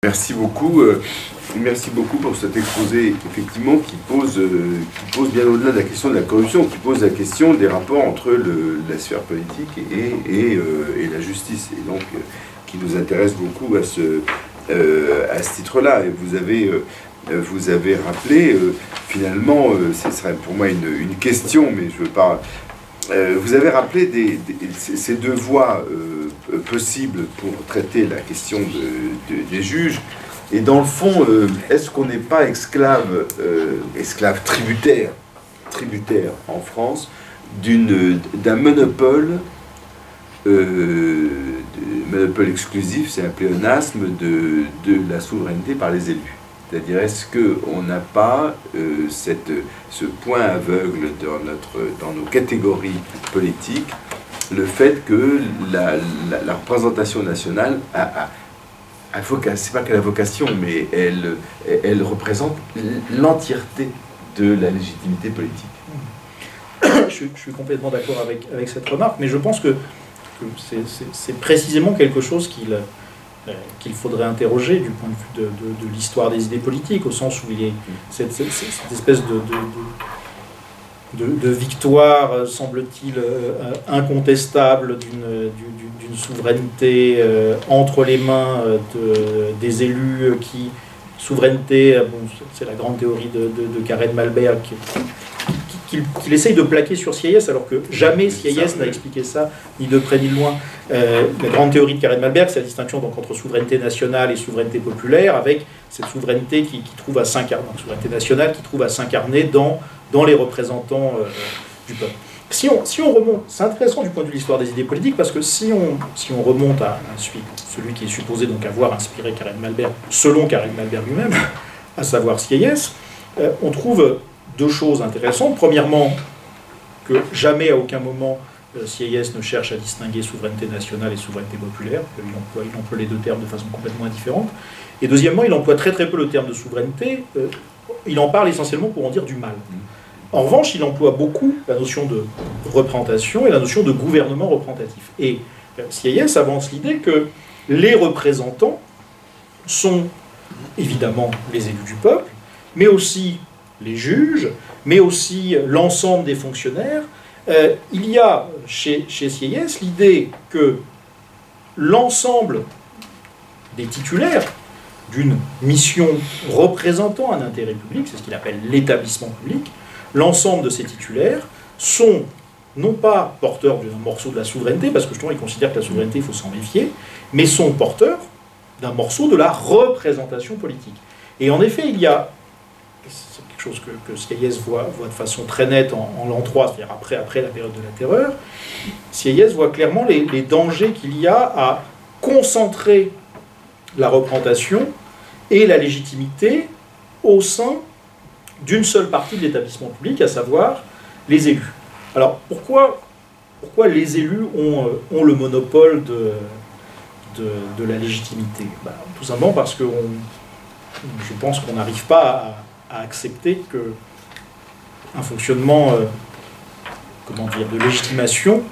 Merci beaucoup pour cet exposé, effectivement, qui pose bien au-delà de la question de la corruption, qui pose la question des rapports entre la sphère politique et la justice, et donc qui nous intéresse beaucoup à ce titre-là. Et vous avez rappelé, finalement, ce serait pour moi une question, mais je veux pas... vous avez rappelé ces deux voies possibles pour traiter la question des juges. Et dans le fond, est-ce qu'on n'est pas esclave tributaire en France d'un monopole, monopole exclusif, c'est un pléonasme de la souveraineté par les élus? C'est-à-dire, est-ce qu'on n'a pas ce point aveugle dans nos catégories politiques, le fait que la représentation nationale c'est pas qu'elle a vocation, mais elle représente l'entièreté de la légitimité politique. Je suis complètement d'accord avec cette remarque, mais je pense que c'est précisément quelque chose qu'il faudrait interroger du point de vue de l'histoire des idées politiques, au sens où il y a cette espèce de victoire, semble-t-il, incontestable d'une souveraineté entre les mains des élus souveraineté, c'est la grande théorie de Karen Malberg, qu'il essaye de plaquer sur Sieyès, alors que jamais Sieyès n'a expliqué ça, ni de près ni de loin. La grande théorie de Karen Malberg, c'est la distinction donc, entre souveraineté nationale et souveraineté populaire, avec cette souveraineté qui trouve à s'incarner, souveraineté nationale qui trouve à s'incarner dans les représentants du peuple. Si on remonte, c'est intéressant du point de vue de l'histoire des idées politiques, parce que si on remonte à celui qui est supposé donc avoir inspiré Karen Malberg, selon Karen Malberg lui-même, à savoir Sieyès, on trouve deux choses intéressantes. Premièrement, que jamais à aucun moment Sieyès ne cherche à distinguer souveraineté nationale et souveraineté populaire, il emploie les deux termes de façon complètement indifférente. Et deuxièmement, il emploie très peu le terme de souveraineté, il en parle essentiellement pour en dire du mal. En revanche, il emploie beaucoup la notion de représentation et la notion de gouvernement représentatif. Et Sieyès avance l'idée que les représentants sont évidemment les élus du peuple, mais aussi les juges, mais aussi l'ensemble des fonctionnaires. Il y a chez Sieyès l'idée que l'ensemble des titulaires d'une mission représentant un intérêt public, c'est ce qu'il appelle l'établissement public, l'ensemble de ces titulaires sont non pas porteurs d'un morceau de la souveraineté, parce que justement ils considèrent que la souveraineté, il faut s'en méfier, mais sont porteurs d'un morceau de la représentation politique. Et en effet, il y a, c'est quelque chose que Sieyès voit de façon très nette en l'an 3, c'est-à-dire après la période de la terreur, Sieyès voit clairement les dangers qu'il y a à concentrer la représentation et la légitimité au sein d'une seule partie de l'établissement public, à savoir les élus. Alors pourquoi les élus ont le monopole de la légitimité? Tout simplement parce que je pense qu'on n'arrive pas à accepter qu'un fonctionnement de légitimation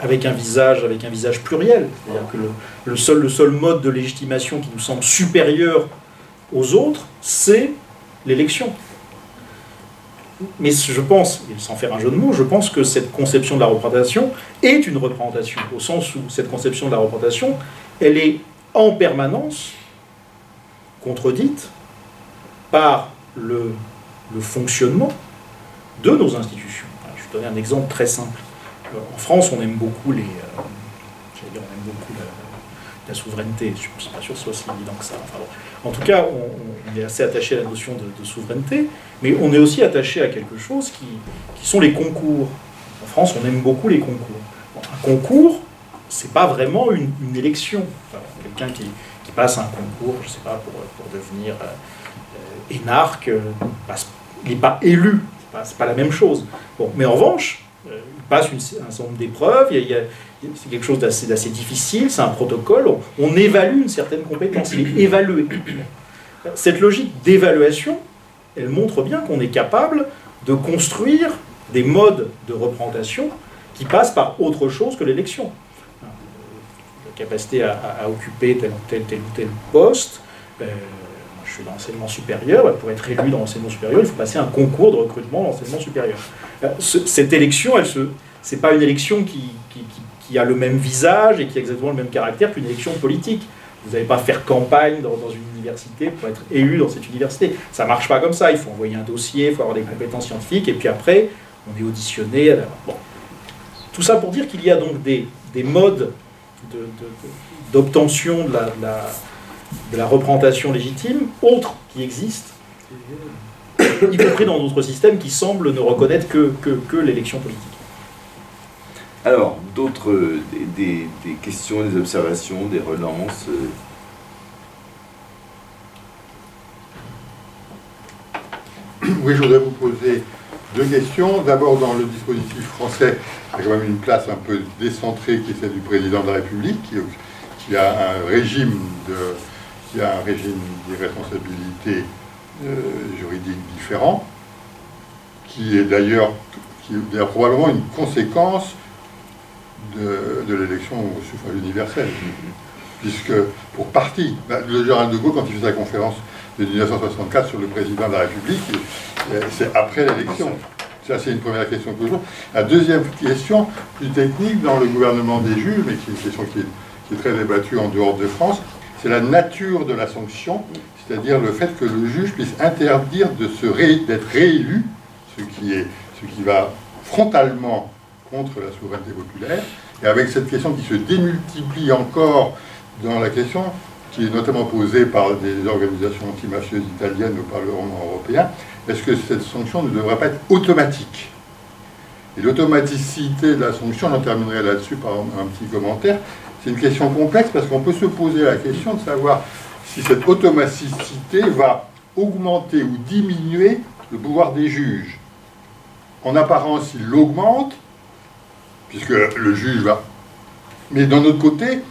avec un visage pluriel. C'est-à-dire que le seul mode de légitimation qui nous semble supérieur aux autres, c'est l'élection. Mais je pense, et sans faire un jeu de mots, je pense que cette conception de la représentation est une représentation, au sens où cette conception de la représentation, elle est en permanence contredite par le fonctionnement de nos institutions. Je vais donner un exemple très simple. En France, on aime beaucoup la souveraineté. Je ne suis pas sûr que ce soit si évident que ça. Enfin, bon. En tout cas, on est assez attaché à la notion de souveraineté, mais on est aussi attaché à quelque chose qui sont les concours. En France, on aime beaucoup les concours. Bon, un concours, c'est pas vraiment une élection. Enfin, quelqu'un qui passe un concours, je ne sais pas, pour devenir énarque, il n'est pas élu. C'est pas la même chose. Bon, mais en revanche, il passe un certain nombre d'épreuves, c'est quelque chose d'assez difficile, c'est un protocole, on évalue une certaine compétence, il est évalué. Cette logique d'évaluation, elle montre bien qu'on est capable de construire des modes de représentation qui passent par autre chose que l'élection. capacité à occuper tel ou tel poste. Je suis dans l'enseignement supérieur, pour être élu dans l'enseignement supérieur, il faut passer un concours de recrutement dans l'enseignement supérieur. Cette élection, c'est pas une élection qui a le même visage et qui a exactement le même caractère qu'une élection politique. Vous n'allez pas faire campagne dans une université pour être élu dans cette université. Ça ne marche pas comme ça. Il faut envoyer un dossier, il faut avoir des compétences scientifiques, et puis après, on est auditionné. Bon. Tout ça pour dire qu'il y a donc des modes d'obtention de la représentation légitime, autres qui existent, y compris dans d'autres systèmes qui semblent ne reconnaître que l'élection politique. Alors, d'autres, des questions, des observations, des relances Oui, je voudrais vous poser deux questions. D'abord, dans le dispositif français, il y a quand même une place un peu décentrée qui est celle du président de la République, qui a un régime d'irresponsabilité juridique différent, qui est d'ailleurs probablement une conséquence de l'élection au suffrage universel. Puisque, pour partie, le général de Gaulle, quand il fait sa conférence de 1964 sur le président de la République, c'est après l'élection. Ça, c'est une première question que je pose. La deuxième question, plus technique, dans le gouvernement des juges, mais qui est une question qui est très débattue en dehors de France, c'est la nature de la sanction, c'est-à-dire le fait que le juge puisse interdire d'être réélu, ce qui va frontalement contre la souveraineté populaire, et avec cette question qui se démultiplie encore dans la question qui est notamment posée par des organisations antimafieuses italiennes au Parlement européen, est-ce que cette sanction ne devrait pas être automatique? Et l'automaticité de la sanction, j'en terminerai là-dessus par un petit commentaire, c'est une question complexe parce qu'on peut se poser la question de savoir si cette automaticité va augmenter ou diminuer le pouvoir des juges. En apparence, il l'augmente, puisque le juge va... Mais d'un autre côté,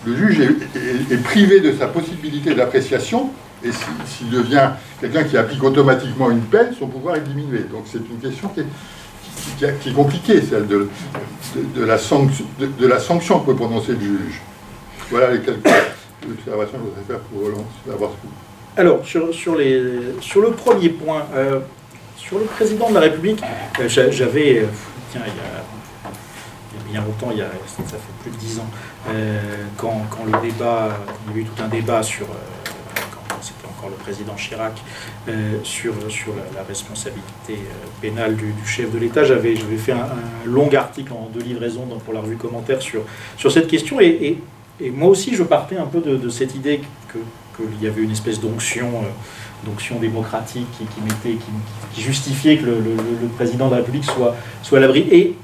le juge est privé de sa possibilité d'appréciation, et s'il devient quelqu'un qui applique automatiquement une peine, son pouvoir est diminué. Donc c'est une question qui est compliquée, celle de la sanction que peut prononcer le juge. Voilà les quelques observations que je voudrais faire pour savoir ce que... Alors, sur le premier point, sur le président de la République, j'avais, tiens, il y a bien longtemps, ça fait plus de 10 ans, quand il y avait eu tout un débat sur, quand c'était encore le président Chirac, sur la responsabilité pénale du chef de l'État, j'avais fait un long article en 2 livraisons pour la revue Commentaire sur cette question, et moi aussi je partais un peu de cette idée qu'il y avait une espèce d'onction démocratique qui justifiait que le président de la République soit à l'abri. Et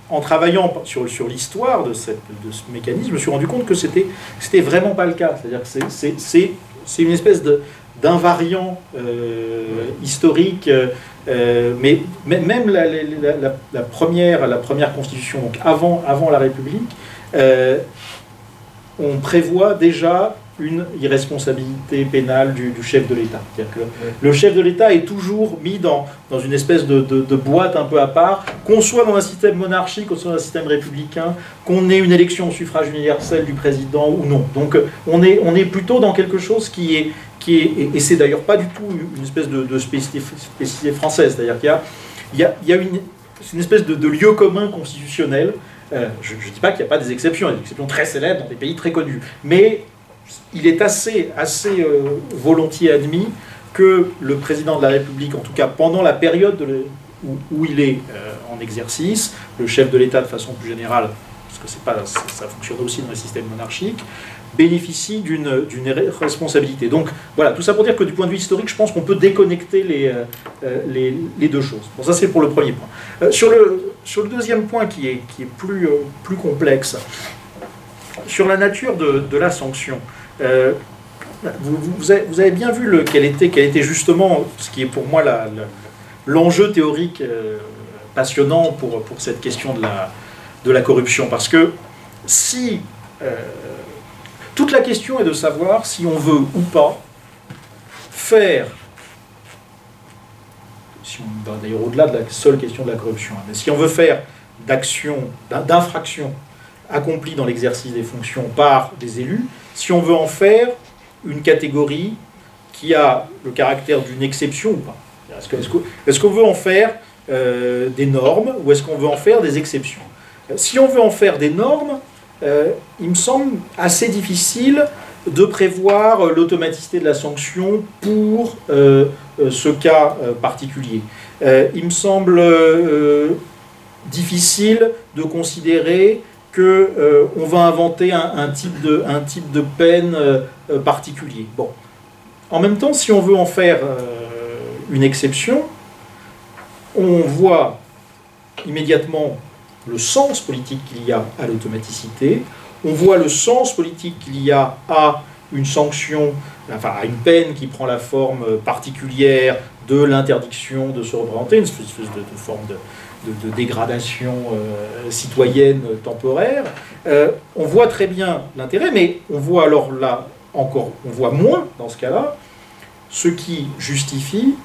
en travaillant sur l'histoire de ce mécanisme, je me suis rendu compte que c'était vraiment pas le cas. C'est-à-dire que c'est une espèce d'invariant historique, mais même la première constitution, donc avant la République, on prévoit déjà une irresponsabilité pénale du chef de l'État. C'est-à-dire que le chef de l'État est toujours mis dans une espèce de boîte un peu à part, qu'on soit dans un système monarchique, qu'on soit dans un système républicain, qu'on ait une élection au suffrage universel du président ou non. Donc on est plutôt dans quelque chose qui est et c'est d'ailleurs pas du tout une espèce de spécificité française. C'est-à-dire qu'il y a une espèce de lieu commun constitutionnel. Je ne dis pas qu'il n'y a pas des exceptions, il y a des exceptions très célèbres dans des pays très connus, mais il est assez volontiers admis que le président de la République, en tout cas pendant la période où il est en exercice, le chef de l'État de façon plus générale, parce que ça fonctionne aussi dans le système monarchique, bénéficie d'une responsabilité. Donc voilà, tout ça pour dire que du point de vue historique, je pense qu'on peut déconnecter les deux choses. Bon, ça c'est pour le premier point. Sur le deuxième point qui est plus complexe, sur la nature de la sanction, vous avez bien vu quel était justement ce qui est pour moi l'enjeu théorique passionnant pour cette question de la corruption. Parce que si... toute la question est de savoir si on veut ou pas faire, si on va d'ailleurs au-delà de la seule question de la corruption, mais si on veut faire d'infraction accomplis dans l'exercice des fonctions par des élus, si on veut en faire une catégorie qui a le caractère d'une exception ou pas. Est-ce qu'on veut en faire des normes ou est-ce qu'on veut en faire des exceptions? Si on veut en faire des normes, il me semble assez difficile de prévoir l'automaticité de la sanction pour ce cas particulier. Il me semble difficile de considérer qu'on va inventer un type de peine particulier. Bon. En même temps, si on veut en faire une exception, on voit immédiatement le sens politique qu'il y a à l'automaticité, on voit le sens politique qu'il y a à une sanction, enfin à une peine qui prend la forme particulière de l'interdiction de se représenter, une espèce de forme de dégradation citoyenne temporaire. On voit très bien l'intérêt, mais on voit alors là encore, on voit moins dans ce cas-là ce qui justifie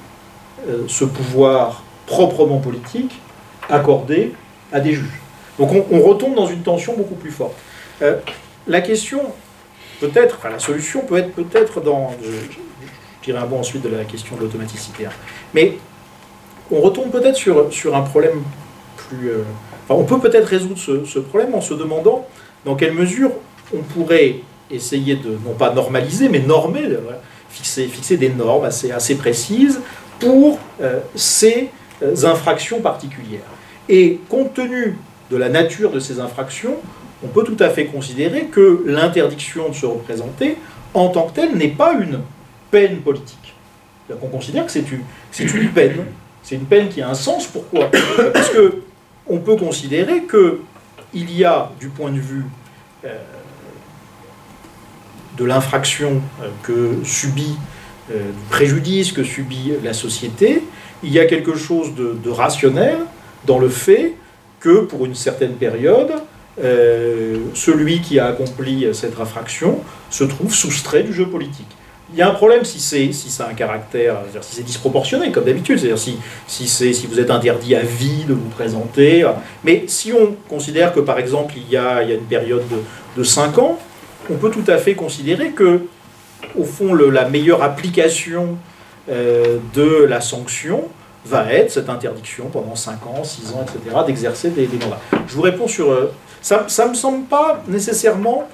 ce pouvoir proprement politique accordé à des juges. Donc on retombe dans une tension beaucoup plus forte. La question, peut-être, enfin la solution peut être peut-être dans, je dirais un mot ensuite de la question de l'automaticité, hein. Mais on retombe peut-être sur un problème plus... enfin, on peut peut-être résoudre ce problème en se demandant dans quelle mesure on pourrait essayer de, non pas normaliser, mais normer, fixer des normes assez précises pour ces infractions particulières. Et compte tenu de la nature de ces infractions, on peut tout à fait considérer que l'interdiction de se représenter, en tant que telle, n'est pas une peine politique. On considère que c'est une peine. C'est une peine qui a un sens. Pourquoi? Parce qu'on peut considérer qu'il y a, du point de vue de l'infraction que subit, du préjudice que subit la société, il y a quelque chose de rationnel dans le fait que, pour une certaine période, celui qui a accompli cette infraction se trouve soustrait du jeu politique. Il y a un problème si ça a un caractère, si c'est disproportionné, comme d'habitude, c'est-à-dire si vous êtes interdit à vie de vous présenter. Mais si on considère que, par exemple, il y a une période de 5 ans, on peut tout à fait considérer que, au fond, la meilleure application de la sanction va être cette interdiction pendant 5 ans, 6 ans, etc., d'exercer des mandats. Je vous réponds sur... ça ne me semble pas nécessairement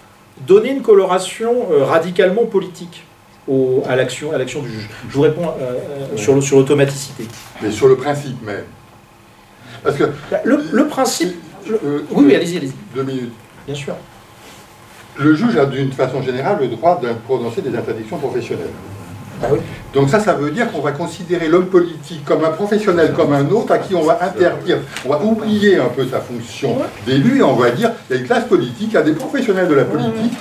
donner une coloration radicalement politique à l'action du juge. Je vous réponds sur l'automaticité. Mais sur le principe même. Parce que... Le principe... oui, allez-y. 2 minutes. Bien sûr. Le juge a d'une façon générale le droit de prononcer des interdictions professionnelles. Ah oui. Donc ça veut dire qu'on va considérer l'homme politique comme un professionnel, comme un autre, à qui on va interdire, on va oublier un peu sa fonction d'élu, et on va dire, il y a une classe politique, il y a des professionnels de la politique,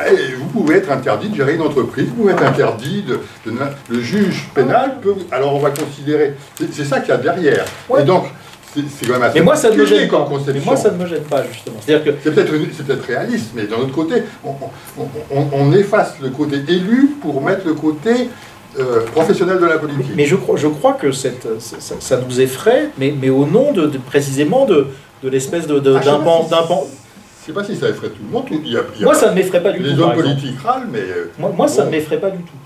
et vous pouvez être interdit de gérer une entreprise, vous pouvez être interdit le juge pénal peut... Alors on va considérer... C'est ça qu'il y a derrière. Ouais. Et donc, c'est quand même assez... Mais moi, ça ne me gêne pas. Conception. Mais moi, ça ne me gêne pas, justement. C'est-à-dire que... C'est peut-être réaliste, mais d'un autre côté, on efface le côté élu pour mettre le côté professionnel de la politique. Mais je crois que ça nous effraie, mais au nom précisément de l'espèce d'impensement. Je ne sais pas si ça effraie tout le monde. Moi, ça ne m'effraie pas du tout. Les hommes politiques râlent, mais... Moi, ça ne m'effraie pas du tout.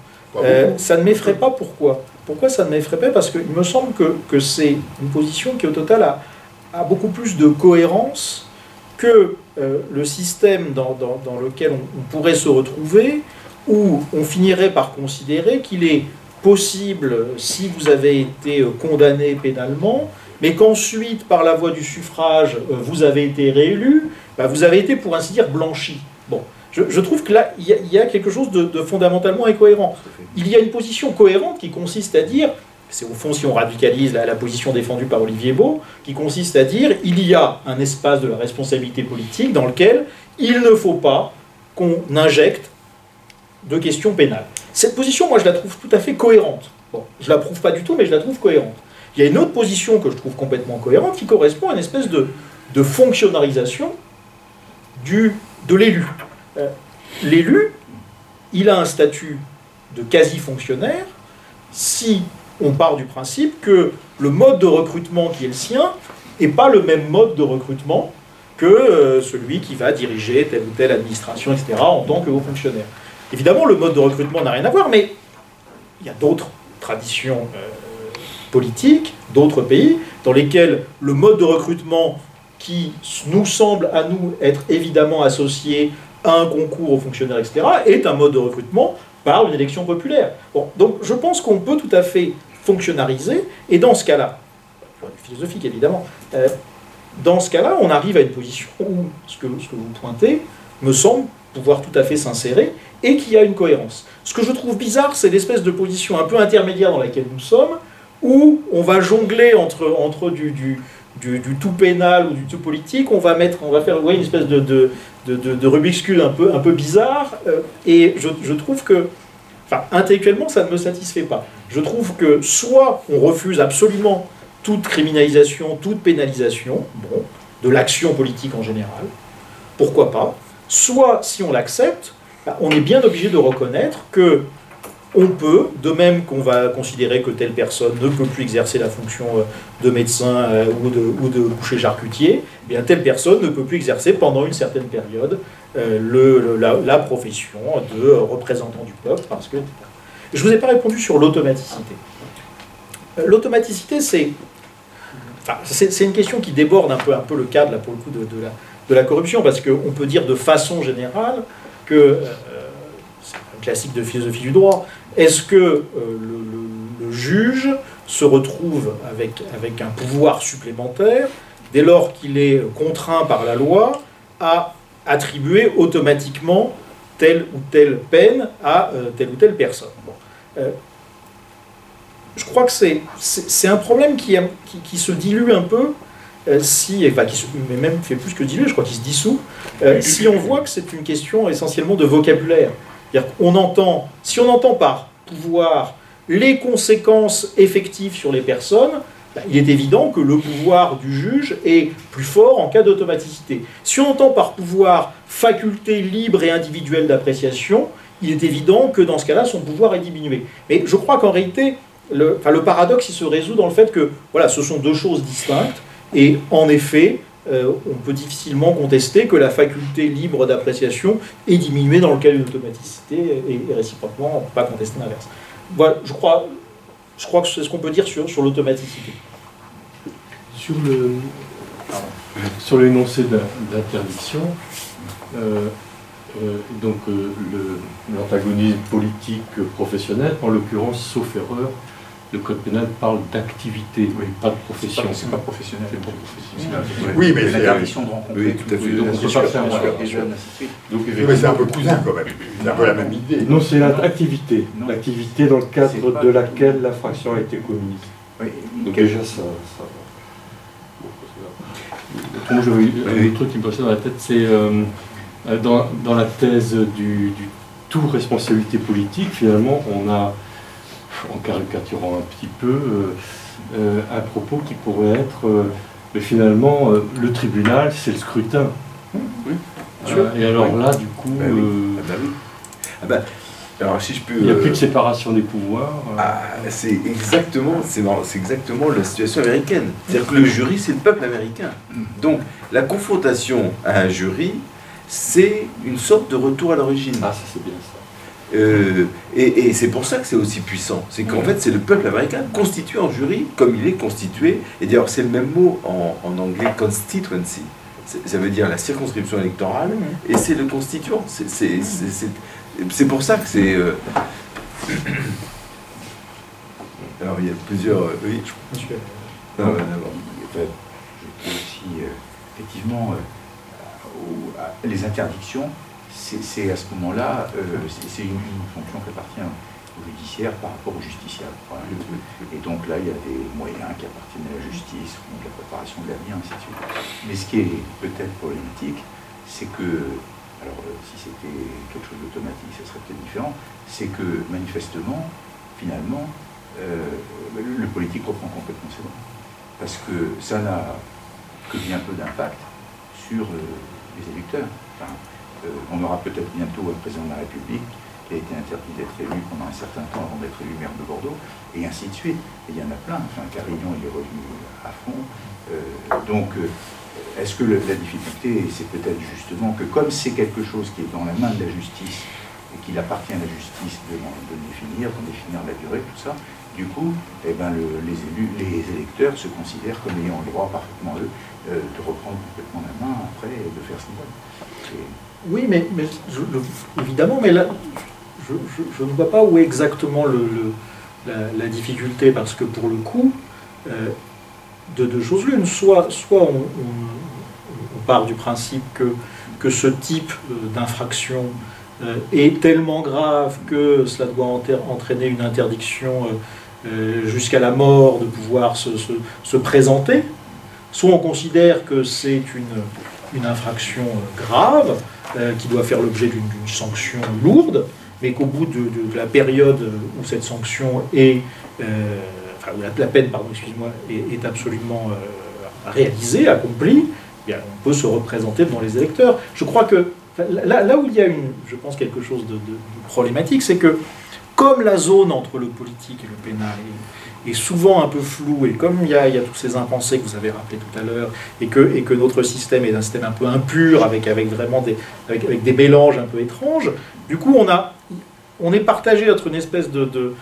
Ça ne m'effraie pas, pourquoi? Pourquoi ça ne m'effraie pas? Parce qu'il me semble que c'est une position qui, au total, a beaucoup plus de cohérence que le système dans lequel on pourrait se retrouver, où on finirait par considérer qu'il est possible, si vous avez été condamné pénalement, mais qu'ensuite, par la voie du suffrage, vous avez été réélu, vous avez été, pour ainsi dire, blanchi. Bon. Je trouve que là, il y a quelque chose de fondamentalement incohérent. Il y a une position cohérente qui consiste à dire, c'est au fond si on radicalise la position défendue par Olivier Beau, qui consiste à dire, il y a un espace de la responsabilité politique dans lequel il ne faut pas qu'on injecte de questions pénales. Cette position, moi, je la trouve tout à fait cohérente. Bon, je ne la prouve pas du tout, mais je la trouve cohérente. Il y a une autre position que je trouve complètement cohérente qui correspond à une espèce de fonctionnalisation de l'élu. L'élu, il a un statut de quasi-fonctionnaire si on part du principe que le mode de recrutement qui est le sien n'est pas le même mode de recrutement que celui qui va diriger telle ou telle administration, etc., en tant que haut fonctionnaire. Évidemment, le mode de recrutement n'a rien à voir, mais il y a d'autres traditions politiques, d'autres pays, dans lesquels le mode de recrutement qui nous semble à nous être évidemment associé à un concours aux fonctionnaires, etc., est un mode de recrutement par une élection populaire. Bon, donc je pense qu'on peut tout à fait fonctionnariser, et dans ce cas-là, philosophique évidemment, dans ce cas-là, on arrive à une position où ce que vous pointez me semble pouvoir tout à fait s'insérer et qu'il y a une cohérence. Ce que je trouve bizarre, c'est l'espèce de position un peu intermédiaire dans laquelle nous sommes, où on va jongler entre du tout pénal ou du tout politique, on va faire une espèce de Rubik's Cube un peu bizarre, et je trouve que, enfin, intellectuellement, ça ne me satisfait pas. Je trouve que soit on refuse absolument toute criminalisation, toute pénalisation, bon, de l'action politique en général, pourquoi pas, soit, si on l'accepte, on est bien obligé de reconnaître que on peut, de même qu'on va considérer que telle personne ne peut plus exercer la fonction de médecin ou de boucher-charcutier, eh bien telle personne ne peut plus exercer pendant une certaine période la profession de représentant du peuple, parce que... Je ne vous ai pas répondu sur l'automaticité. L'automaticité, c'est une question qui déborde un peu le cadre, là, pour le coup, de la corruption, parce qu'on peut dire de façon générale que, c'est un classique de philosophie du droit, est-ce que le juge se retrouve avec un pouvoir supplémentaire dès lors qu'il est contraint par la loi à attribuer automatiquement telle ou telle peine à telle ou telle personne. Bon. Je crois que c'est un problème qui se dilue un peu, mais même fait plus que diluer, je crois qu'il se dissout, si on voit que c'est une question essentiellement de vocabulaire. C'est-à-dire si on entend par pouvoir les conséquences effectives sur les personnes, il est évident que le pouvoir du juge est plus fort en cas d'automaticité. Si on entend par pouvoir faculté libre et individuelle d'appréciation, il est évident que dans ce cas-là, son pouvoir est diminué. Mais je crois qu'en réalité, le paradoxe, il se résout dans le fait que voilà, ce sont deux choses distinctes, et en effet, on peut difficilement contester que la faculté libre d'appréciation est diminuée dans le cas d'une automaticité, et réciproquement, on ne peut pas contester l'inverse. Voilà, je crois que c'est ce qu'on peut dire sur l'automaticité. Sur l'énoncé d'interdiction, l'antagonisme politique professionnel, en l'occurrence, sauf erreur, le code pénal parle d'activité, pas de profession. C'est pas professionnel. C'est pas professionnel. Oui, mais c'est l'interdiction de rencontrer. Oui, tout à fait. Donc on ne peut pas faire des jeunes, ainsi de suite. Donc, mais c'est un peu cousin quand même. C'est un peu la même idée. non, c'est l'activité. L'activité dans le cadre de laquelle l'infraction a été commise. Oui. Donc déjà, ça va. Le truc qui me passe dans la tête, c'est dans la thèse du tout responsabilité politique, finalement, on a, en caricaturant un petit peu, un propos qui pourrait être, mais finalement, le tribunal, c'est le scrutin. Oui. Et alors là, du coup... alors si je peux... Il n'y a plus de séparation des pouvoirs. C'est exactement la situation américaine. C'est-à-dire que le jury, c'est le peuple américain. Donc, la confrontation à un jury, c'est une sorte de retour à l'origine. Ah, ça c'est bien ça. Et c'est pour ça que c'est aussi puissant. C'est qu'en fait, c'est le peuple américain constitué en jury, comme il est constitué. Et d'ailleurs, c'est le même mot en anglais, constituency. Ça veut dire la circonscription électorale, et c'est le constituant. C'est pour ça que c'est... Alors, il y a plusieurs... Oui, Non, je peux aussi, effectivement, les interdictions, c'est à ce moment-là, c'est une fonction qui appartient au judiciaire par rapport au justiciable. Voilà. Et donc là, il y a des moyens qui appartiennent à la justice, donc la préparation de l'avenir, ainsi de suite. Mais ce qui est peut-être problématique, c'est que, alors si c'était quelque chose d'automatique, ça serait peut-être différent, c'est que manifestement, finalement, le politique reprend complètement ses droits. Parce que ça n'a que bien peu d'impact sur les électeurs. Enfin, on aura peut-être bientôt un président de la République qui a été interdit d'être élu pendant un certain temps avant d'être élu maire de Bordeaux, et ainsi de suite. Et il y en a plein. Enfin, Carignan, il est revenu à fond. Donc, est-ce que la difficulté, c'est peut-être justement que comme c'est quelque chose qui est dans la main de la justice, et qu'il appartient à la justice de définir la durée, tout ça, du coup, eh ben les électeurs se considèrent comme ayant le droit parfaitement, eux, de reprendre complètement la main après et de faire ce qu'ils veulent. Oui, mais évidemment, mais là, je ne vois pas où est exactement la difficulté, parce que pour le coup, de deux choses l'une, soit on part du principe que ce type d'infraction est tellement grave que cela doit entraîner une interdiction jusqu'à la mort de pouvoir se présenter, soit on considère que c'est une infraction grave qui doit faire l'objet d'une sanction lourde, mais qu'au bout de la période où cette sanction est, où la peine, pardon, excuse-moi, est absolument réalisée, accomplie, eh bien, on peut se représenter devant les électeurs. Je crois que là où il y a je pense, quelque chose de problématique, c'est que comme la zone entre le politique et le pénal est souvent un peu floue, et comme il y a tous ces impensés que vous avez rappelés tout à l'heure, et que notre système est un système un peu impur, avec vraiment des mélanges un peu étranges, du coup on est partagé entre une espèce de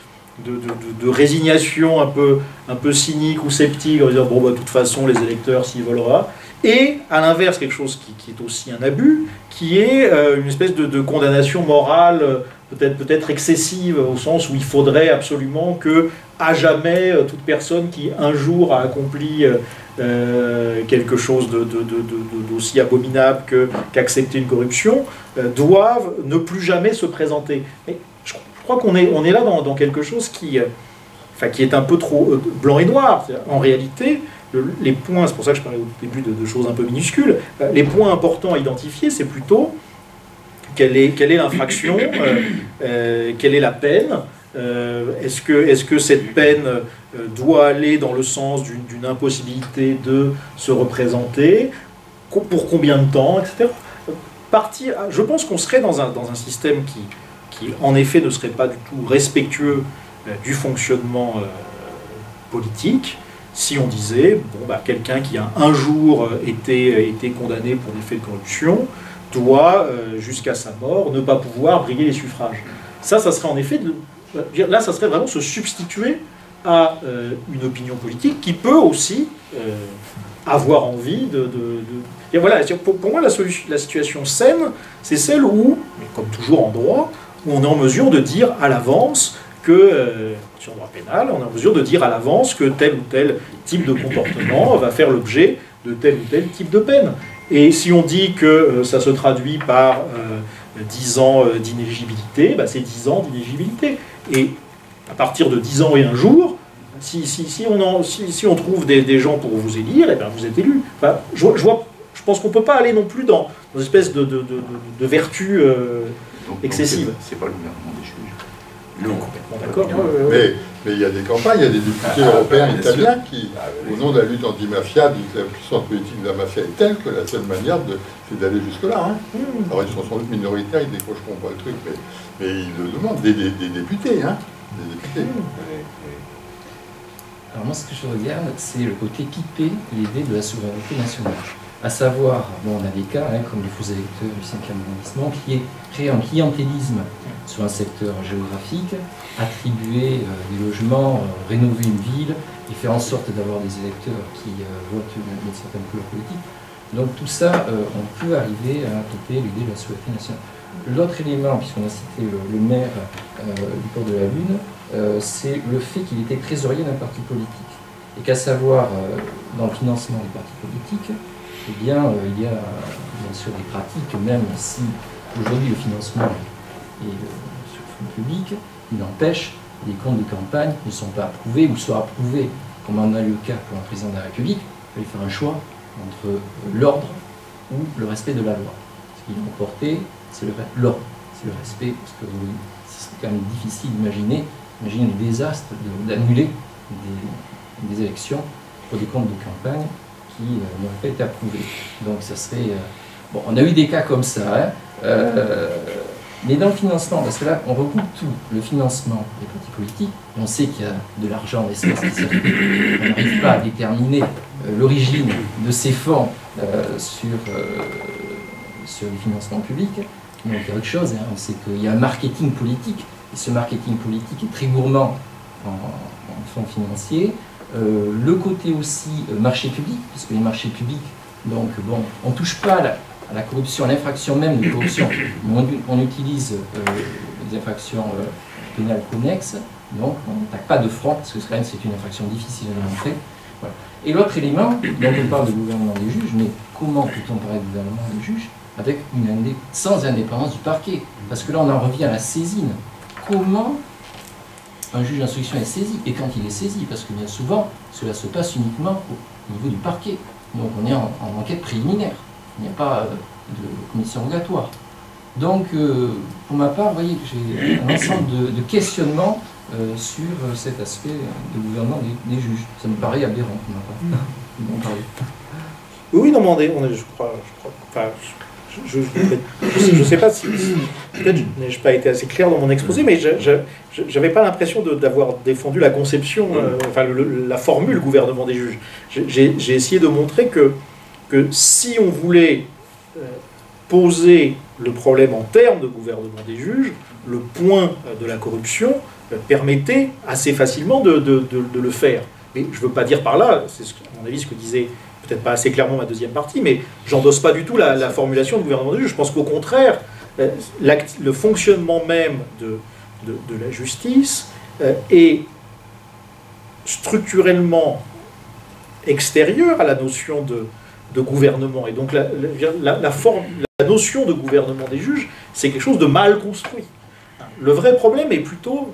résignation un peu cynique ou sceptique, en disant bon, bah, de toute façon les électeurs s'y volera, et à l'inverse quelque chose qui est aussi un abus, qui est une espèce de condamnation morale peut-être excessive, au sens où il faudrait absolument que à jamais toute personne qui un jour a accompli quelque chose d'aussi abominable qu'accepter une corruption doive ne plus jamais se présenter. Mais je crois qu'on est là dans quelque chose qui est un peu trop blanc et noir. En réalité, les points, c'est pour ça que je parlais au début de choses un peu minuscules, les points importants à identifier, c'est plutôt quelle est l'infraction, quelle est la peine, est-ce que cette peine doit aller dans le sens d'une impossibilité de se représenter, pour combien de temps, etc. Je pense qu'on serait dans un système qui, en effet, ne serait pas du tout respectueux du fonctionnement politique, si on disait, bon, bah, quelqu'un qui a un jour été condamné pour des faits de corruption doit, jusqu'à sa mort, ne pas pouvoir briguer les suffrages. Ça serait en effet, là, ça serait vraiment se substituer à une opinion politique qui peut aussi avoir envie Et voilà, pour moi, la situation saine, c'est celle où, comme toujours en droit, où on est en mesure de dire à l'avance que, sur le droit pénal, on est en mesure de dire à l'avance que tel ou tel type de comportement va faire l'objet de tel ou tel type de peine. Et si on dit que ça se traduit par 10 ans d'inéligibilité, bah c'est 10 ans d'inéligibilité. Et à partir de 10 ans et un jour, si on trouve des gens pour vous élire, et bien vous êtes élu. Enfin, je pense qu'on ne peut pas aller non plus dans une espèce de vertu excessive. C'est pas le gouvernement des juges. Non, complètement d'accord. Mais il y a des campagnes, il y a des députés européens italiens qui, au nom de la lutte anti-mafia, disent que la puissance politique de la mafia est telle que la seule manière, c'est d'aller jusque-là. Hein. Alors ils sont sans doute minoritaires, ils décrocheront pas le truc, mais ils le demandent, des députés. Hein. Des députés. Alors moi, ce que je regarde, c'est le côté pipé, l'idée de la souveraineté nationale. À savoir, bon, on a des cas, comme les faux électeurs du 5e arrondissement, qui est créé un clientélisme sur un secteur géographique, attribuer des logements, rénover une ville, et faire en sorte d'avoir des électeurs qui votent une certaine couleur politique. Donc tout ça, on peut arriver à appliquer l'idée de la souveraineté nationale. L'autre élément, puisqu'on a cité le maire du port de la Lune, c'est le fait qu'il était trésorier d'un parti politique. Et qu'à savoir, dans le financement des partis politiques, eh bien, il y a bien sûr des pratiques, même si aujourd'hui le financement est sur fonds public, il n'empêche que les comptes de campagne ne sont pas approuvés ou sont approuvés, comme en a eu le cas pour un président de la République. Il fallait faire un choix entre l'ordre ou le respect de la loi. Ce qui est emporté, c'est l'ordre, c'est le respect, parce que c'est quand même difficile d'imaginer le désastre d'annuler des élections pour des comptes de campagne qui n'auraient pas été approuvés. Donc ça serait... Bon, on a eu des cas comme ça, mais dans le financement, parce que là, on regroupe tout, le financement des partis politiques, et on sait qu'il y a de l'argent en espèces qui circule. On n'arrive pas à déterminer l'origine de ces fonds sur les financements publics. Donc il y a autre chose, hein. On sait qu'il y a un marketing politique, et ce marketing politique est très gourmand en fonds financiers. Le côté aussi marché public, puisque les marchés publics, donc bon, on ne touche pas à la corruption, à l'infraction même de corruption, mais on utilise les infractions pénales connexes, donc on n'attaque pas de front, parce que quand même c'est une infraction difficile à démontrer. Voilà. Et l'autre élément, donc on parle de gouvernement des juges, mais comment peut-on parler de gouvernement des juges avec sans indépendance du parquet? Parce que là on en revient à la saisine. Comment un juge d'instruction est saisi, et quand il est saisi, parce que bien souvent cela se passe uniquement au niveau du parquet. Donc on est en enquête préliminaire, il n'y a pas de commission rogatoire. Donc pour ma part, vous voyez que j'ai un ensemble de questionnements sur cet aspect de gouvernement des juges. Ça me paraît aberrant pour ma part. Oui, non, mais je crois, enfin, je ne sais pas si peut-être je n'ai pas été assez clair dans mon exposé, mais je n'avais pas l'impression d'avoir défendu la conception, enfin la formule gouvernement des juges. J'ai essayé de montrer que si on voulait poser le problème en termes de gouvernement des juges, le point de la corruption permettait assez facilement de le faire. Mais je ne veux pas dire par là, c'est à mon avis ce que disait peut-être pas assez clairement ma deuxième partie, mais j'endosse pas du tout la formulation de gouvernement des juges. Je pense qu'au contraire, le fonctionnement même de la justice est structurellement extérieur à la notion de gouvernement. Et donc la notion de gouvernement des juges, c'est quelque chose de mal construit. Le vrai problème est plutôt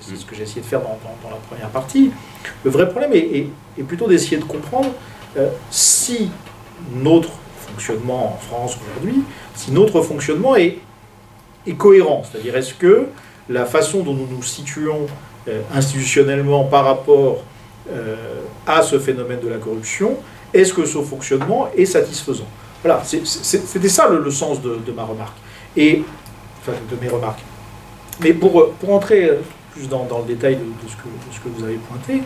c'est ce que j'ai essayé de faire dans la première partie, le vrai problème est plutôt d'essayer de comprendre si notre fonctionnement en France aujourd'hui, si notre fonctionnement est cohérent, c'est-à-dire est-ce que la façon dont nous nous situons institutionnellement par rapport à ce phénomène de la corruption, est-ce que ce fonctionnement est satisfaisant? Voilà, c'était ça le sens de ma remarque, enfin de mes remarques. Mais pour entrer plus dans le détail de ce que vous avez pointé,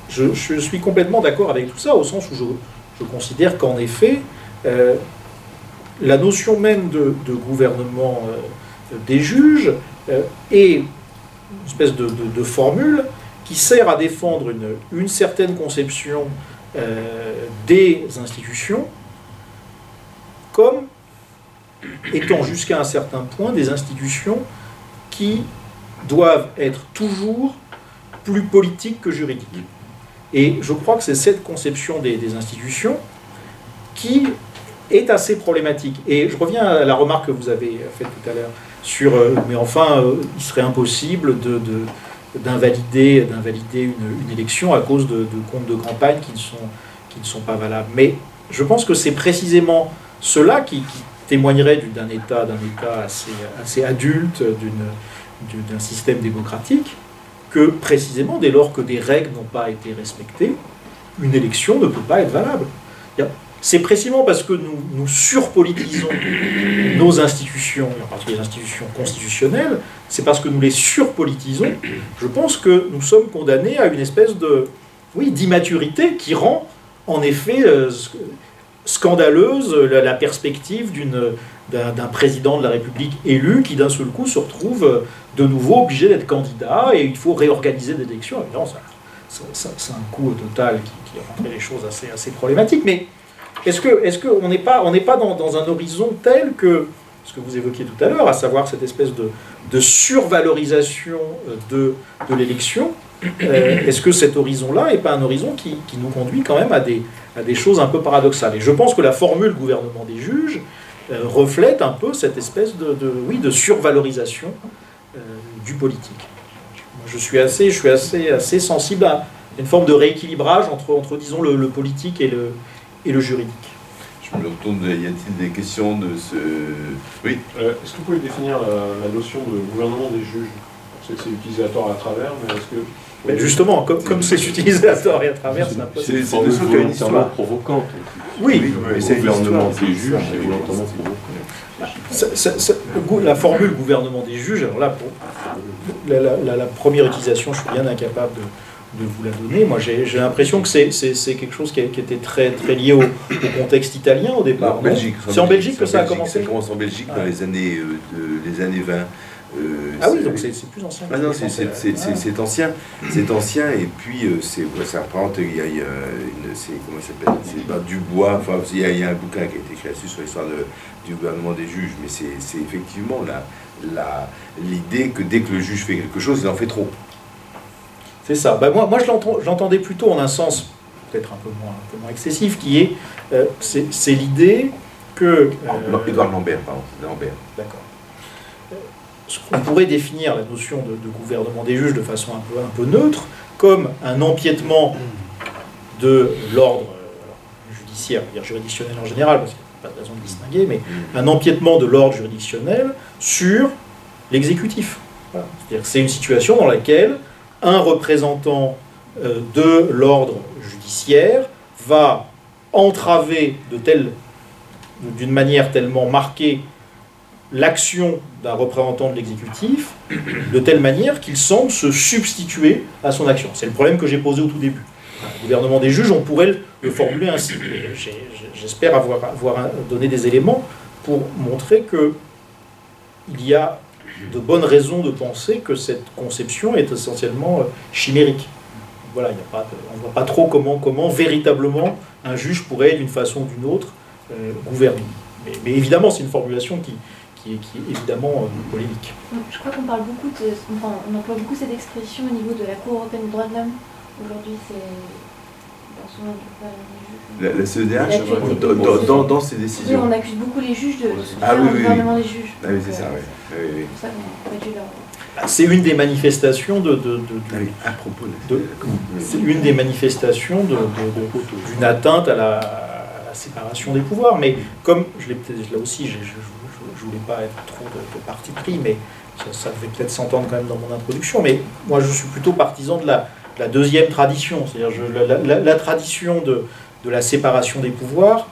je suis complètement d'accord avec tout ça, au sens où je considère qu'en effet, la notion même de gouvernement des juges est une espèce de formule qui sert à défendre une certaine conception des institutions comme étant jusqu'à un certain point des institutions qui doivent être toujours plus politiques que juridiques. Et je crois que c'est cette conception des institutions qui est assez problématique. Et je reviens à la remarque que vous avez faite tout à l'heure sur mais enfin, il serait impossible d'invalider une élection à cause de comptes de campagne qui ne sont pas valables. Mais je pense que c'est précisément cela qui témoignerait d'un État assez adulte, d'un système démocratique, que précisément, dès lors que des règles n'ont pas été respectées, une élection ne peut pas être valable. C'est précisément parce que nous surpolitisons nos institutions, en particulier les institutions constitutionnelles, c'est parce que nous les surpolitisons, je pense que nous sommes condamnés à une espèce d'immaturité qui rend en effet scandaleuse la perspective d'un président de la République élu qui d'un seul coup se retrouve de nouveau obligé d'être candidat et il faut réorganiser des élections. Évidemment, c'est un coût total qui rend les choses assez problématiques. Mais est-ce qu'on n'est pas dans un horizon tel que ce que vous évoquiez tout à l'heure, à savoir cette espèce de survalorisation de l'élection? Est-ce que cet horizon-là n'est pas un horizon qui nous conduit quand même à des choses un peu paradoxales? Et je pense que la formule gouvernement des juges reflète un peu cette espèce de survalorisation du politique. Je suis assez sensible à une forme de rééquilibrage entre disons, le politique et le juridique. Je me retourne, y a-t-il des questions de ce... Oui. Est-ce que vous pouvez définir la notion de gouvernement des juges? C'est utilisé à tort et à travers, mais est-ce que... Mais justement, comme c'est utilisé à tort et à travers, c'est un peu... C'est une notion qui a une histoire provocante. Oui, c'est le gouvernement des juges, c'est volontairement provocant. La formule gouvernement des juges, alors là, pour la première utilisation, je suis bien incapable vous la donner. Moi, j'ai l'impression que c'est quelque chose qui était très, très lié au contexte italien au départ. C'est en Belgique que ça a commencé. Ça commence en Belgique dans les années 20. Ah oui, donc c'est plus ancien. Ah non, c'est ancien. C'est ancien, et puis ça représente, il y a comment ça s'appelle, c'est Dubois, enfin, il y a un bouquin qui a été écrit là-dessus sur l'histoire du gouvernement des juges, mais c'est effectivement l'idée que dès que le juge fait quelque chose, il en fait trop. C'est ça. Ben moi je l'entendais plutôt en un sens peut-être un peu moins excessif, qui est c'est l'idée que... Édouard Lambert, pardon, Lambert. D'accord. On pourrait définir la notion de gouvernement des juges de façon un peu neutre, comme un empiètement de l'ordre judiciaire, je veux dire juridictionnel en général, parce qu'il n'y a pas de raison de distinguer, mais un empiètement de l'ordre juridictionnel sur l'exécutif. Voilà. C'est-à-dire que c'est une situation dans laquelle un représentant de l'ordre judiciaire va entraver d'une manière tellement marquée l'action d'un représentant de l'exécutif de telle manière qu'il semble se substituer à son action. C'est le problème que j'ai posé au tout début. Le gouvernement des juges, on pourrait le formuler ainsi. J'espère avoir donné des éléments pour montrer qu'il y a de bonnes raisons de penser que cette conception est essentiellement chimérique. Voilà, on ne voit pas trop comment véritablement un juge pourrait, d'une façon ou d'une autre, gouverner. Mais évidemment, c'est une formulation qui est évidemment polémique. Je crois qu'on parle beaucoup on emploie beaucoup cette expression au niveau de la Cour européenne des droits de l'homme. Aujourd'hui, c'est la CEDH, dans ses décisions. Oui, on accuse beaucoup les juges de faire le gouvernement des juges. Ah oui, c'est ça, oui. C'est pour ça qu'on aurait dû leur... C'est une des manifestations à propos c'est une des manifestations d'une atteinte à la séparation des pouvoirs. Mais comme là aussi, je ne voulais pas être trop de parti pris, mais ça devait peut-être s'entendre quand même dans mon introduction. Mais moi, je suis plutôt partisan de la deuxième tradition, c'est-à-dire la tradition de la séparation des pouvoirs.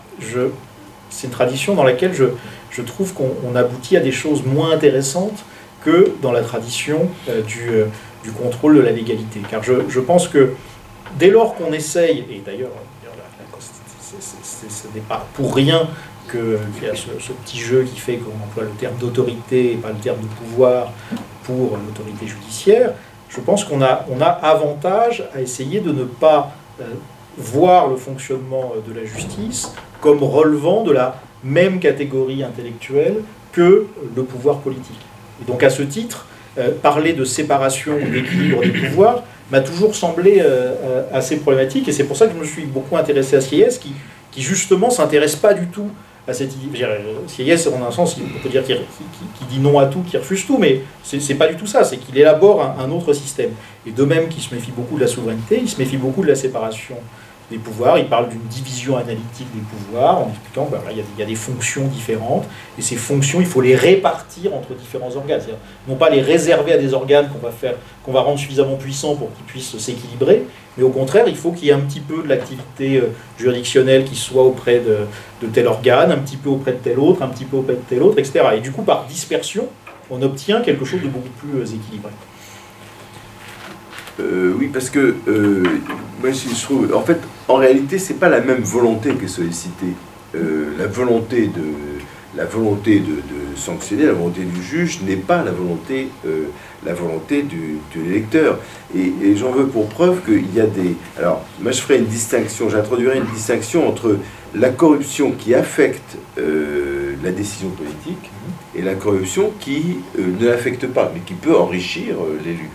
C'est une tradition dans laquelle je trouve qu'on aboutit à des choses moins intéressantes que dans la tradition du contrôle de la légalité. Car je pense que dès lors qu'on essaye, et d'ailleurs ce n'est pas pour rien qu'il y a ce petit jeu qui fait qu'on emploie le terme d'autorité et pas le terme de pouvoir pour l'autorité judiciaire, je pense qu'on a avantage à essayer de ne pas voir le fonctionnement de la justice comme relevant de la même catégorie intellectuelle que le pouvoir politique. Et donc à ce titre, parler de séparation ou d'équilibre des pouvoirs m'a toujours semblé assez problématique, et c'est pour ça que je me suis beaucoup intéressé à Sieyès, qui justement ne s'intéresse pas du tout à cette idée. Sieyès, en un sens, on peut dire qu'il dit non à tout, qu'il refuse tout, mais c'est pas du tout ça, c'est qu'il élabore un autre système. Et de même qu'il se méfie beaucoup de la souveraineté, il se méfie beaucoup de la séparation des pouvoirs. Il parle d'une division analytique des pouvoirs en expliquant qu'il y a des fonctions différentes, et ces fonctions, il faut les répartir entre différents organes. C'est-à-dire non pas les réserver à des organes qu'on va rendre suffisamment puissants pour qu'ils puissent s'équilibrer, mais au contraire, il faut qu'il y ait un petit peu de l'activité juridictionnelle qui soit auprès de tel organe, un petit peu auprès de tel autre, un petit peu auprès de tel autre, etc. Et du coup, par dispersion, on obtient quelque chose de beaucoup plus équilibré. Oui, parce que moi je trouve, en fait, en réalité, c'est pas la même volonté qui est sollicitée. La volonté de sanctionner, la volonté du juge n'est pas la volonté de l'électeur. Et j'en veux pour preuve qu'il y a des... Alors, moi je ferai une distinction, j'introduirai une distinction entre la corruption qui affecte la décision politique et la corruption qui ne l'affecte pas, mais qui peut enrichir l'élu.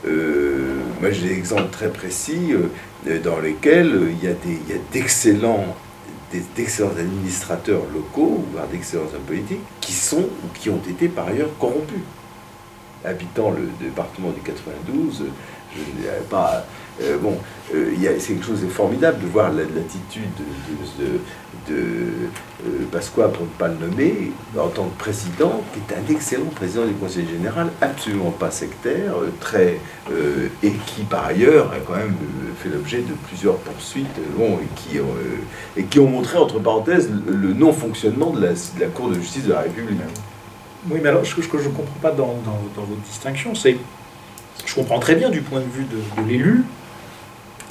Moi j'ai des exemples très précis dans lesquels il y a d'excellents administrateurs locaux, voire d'excellents hommes politiques, qui sont ou qui ont été par ailleurs corrompus. Habitant le département du 92, je n'avais pas... c'est quelque chose de formidable de voir l'attitude de Pasqua, pour ne pas le nommer, en tant que président, qui est un excellent président du Conseil général, absolument pas sectaire, et qui par ailleurs a quand même fait l'objet de plusieurs poursuites, et qui ont montré, entre parenthèses, le non-fonctionnement de la Cour de justice de la République. Oui, mais alors ce que je ne comprends pas dans votre distinction, c'est... Je comprends très bien du point de vue de l'élu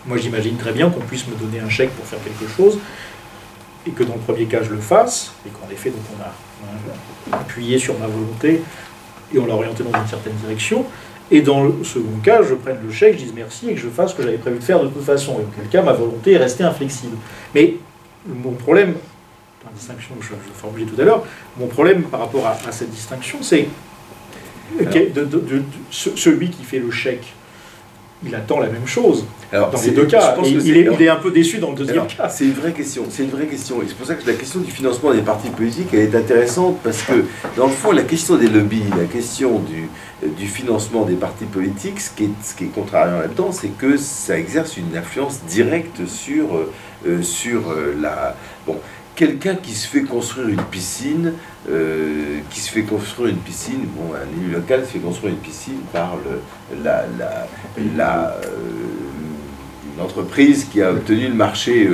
Moi, j'imagine très bien qu'on puisse me donner un chèque pour faire quelque chose, et que dans le premier cas, je le fasse, et qu'en effet, donc on a appuyé sur ma volonté, et on l'a orienté dans une certaine direction. Et dans le second cas, je prenne le chèque, je dise merci, et que je fasse ce que j'avais prévu de faire de toute façon. Et auquel cas, ma volonté est restée inflexible. Mais mon problème, la distinction que je formulais tout à l'heure, mon problème par rapport à cette distinction, c'est celui qui fait le chèque, il attend la même chose. Alors, dans les deux cas, il est un peu déçu dans le deuxième cas. C'est une vraie question, c'est une vraie question. Et c'est pour ça que la question du financement des partis politiques, elle est intéressante, parce que, dans le fond, la question des lobbies, la question du financement des partis politiques, ce qui est contrariant là-dedans, c'est que ça exerce une influence directe sur la... Bon, quelqu'un qui se fait construire une piscine, bon, un élu local se fait construire une piscine par l'entreprise qui a obtenu le marché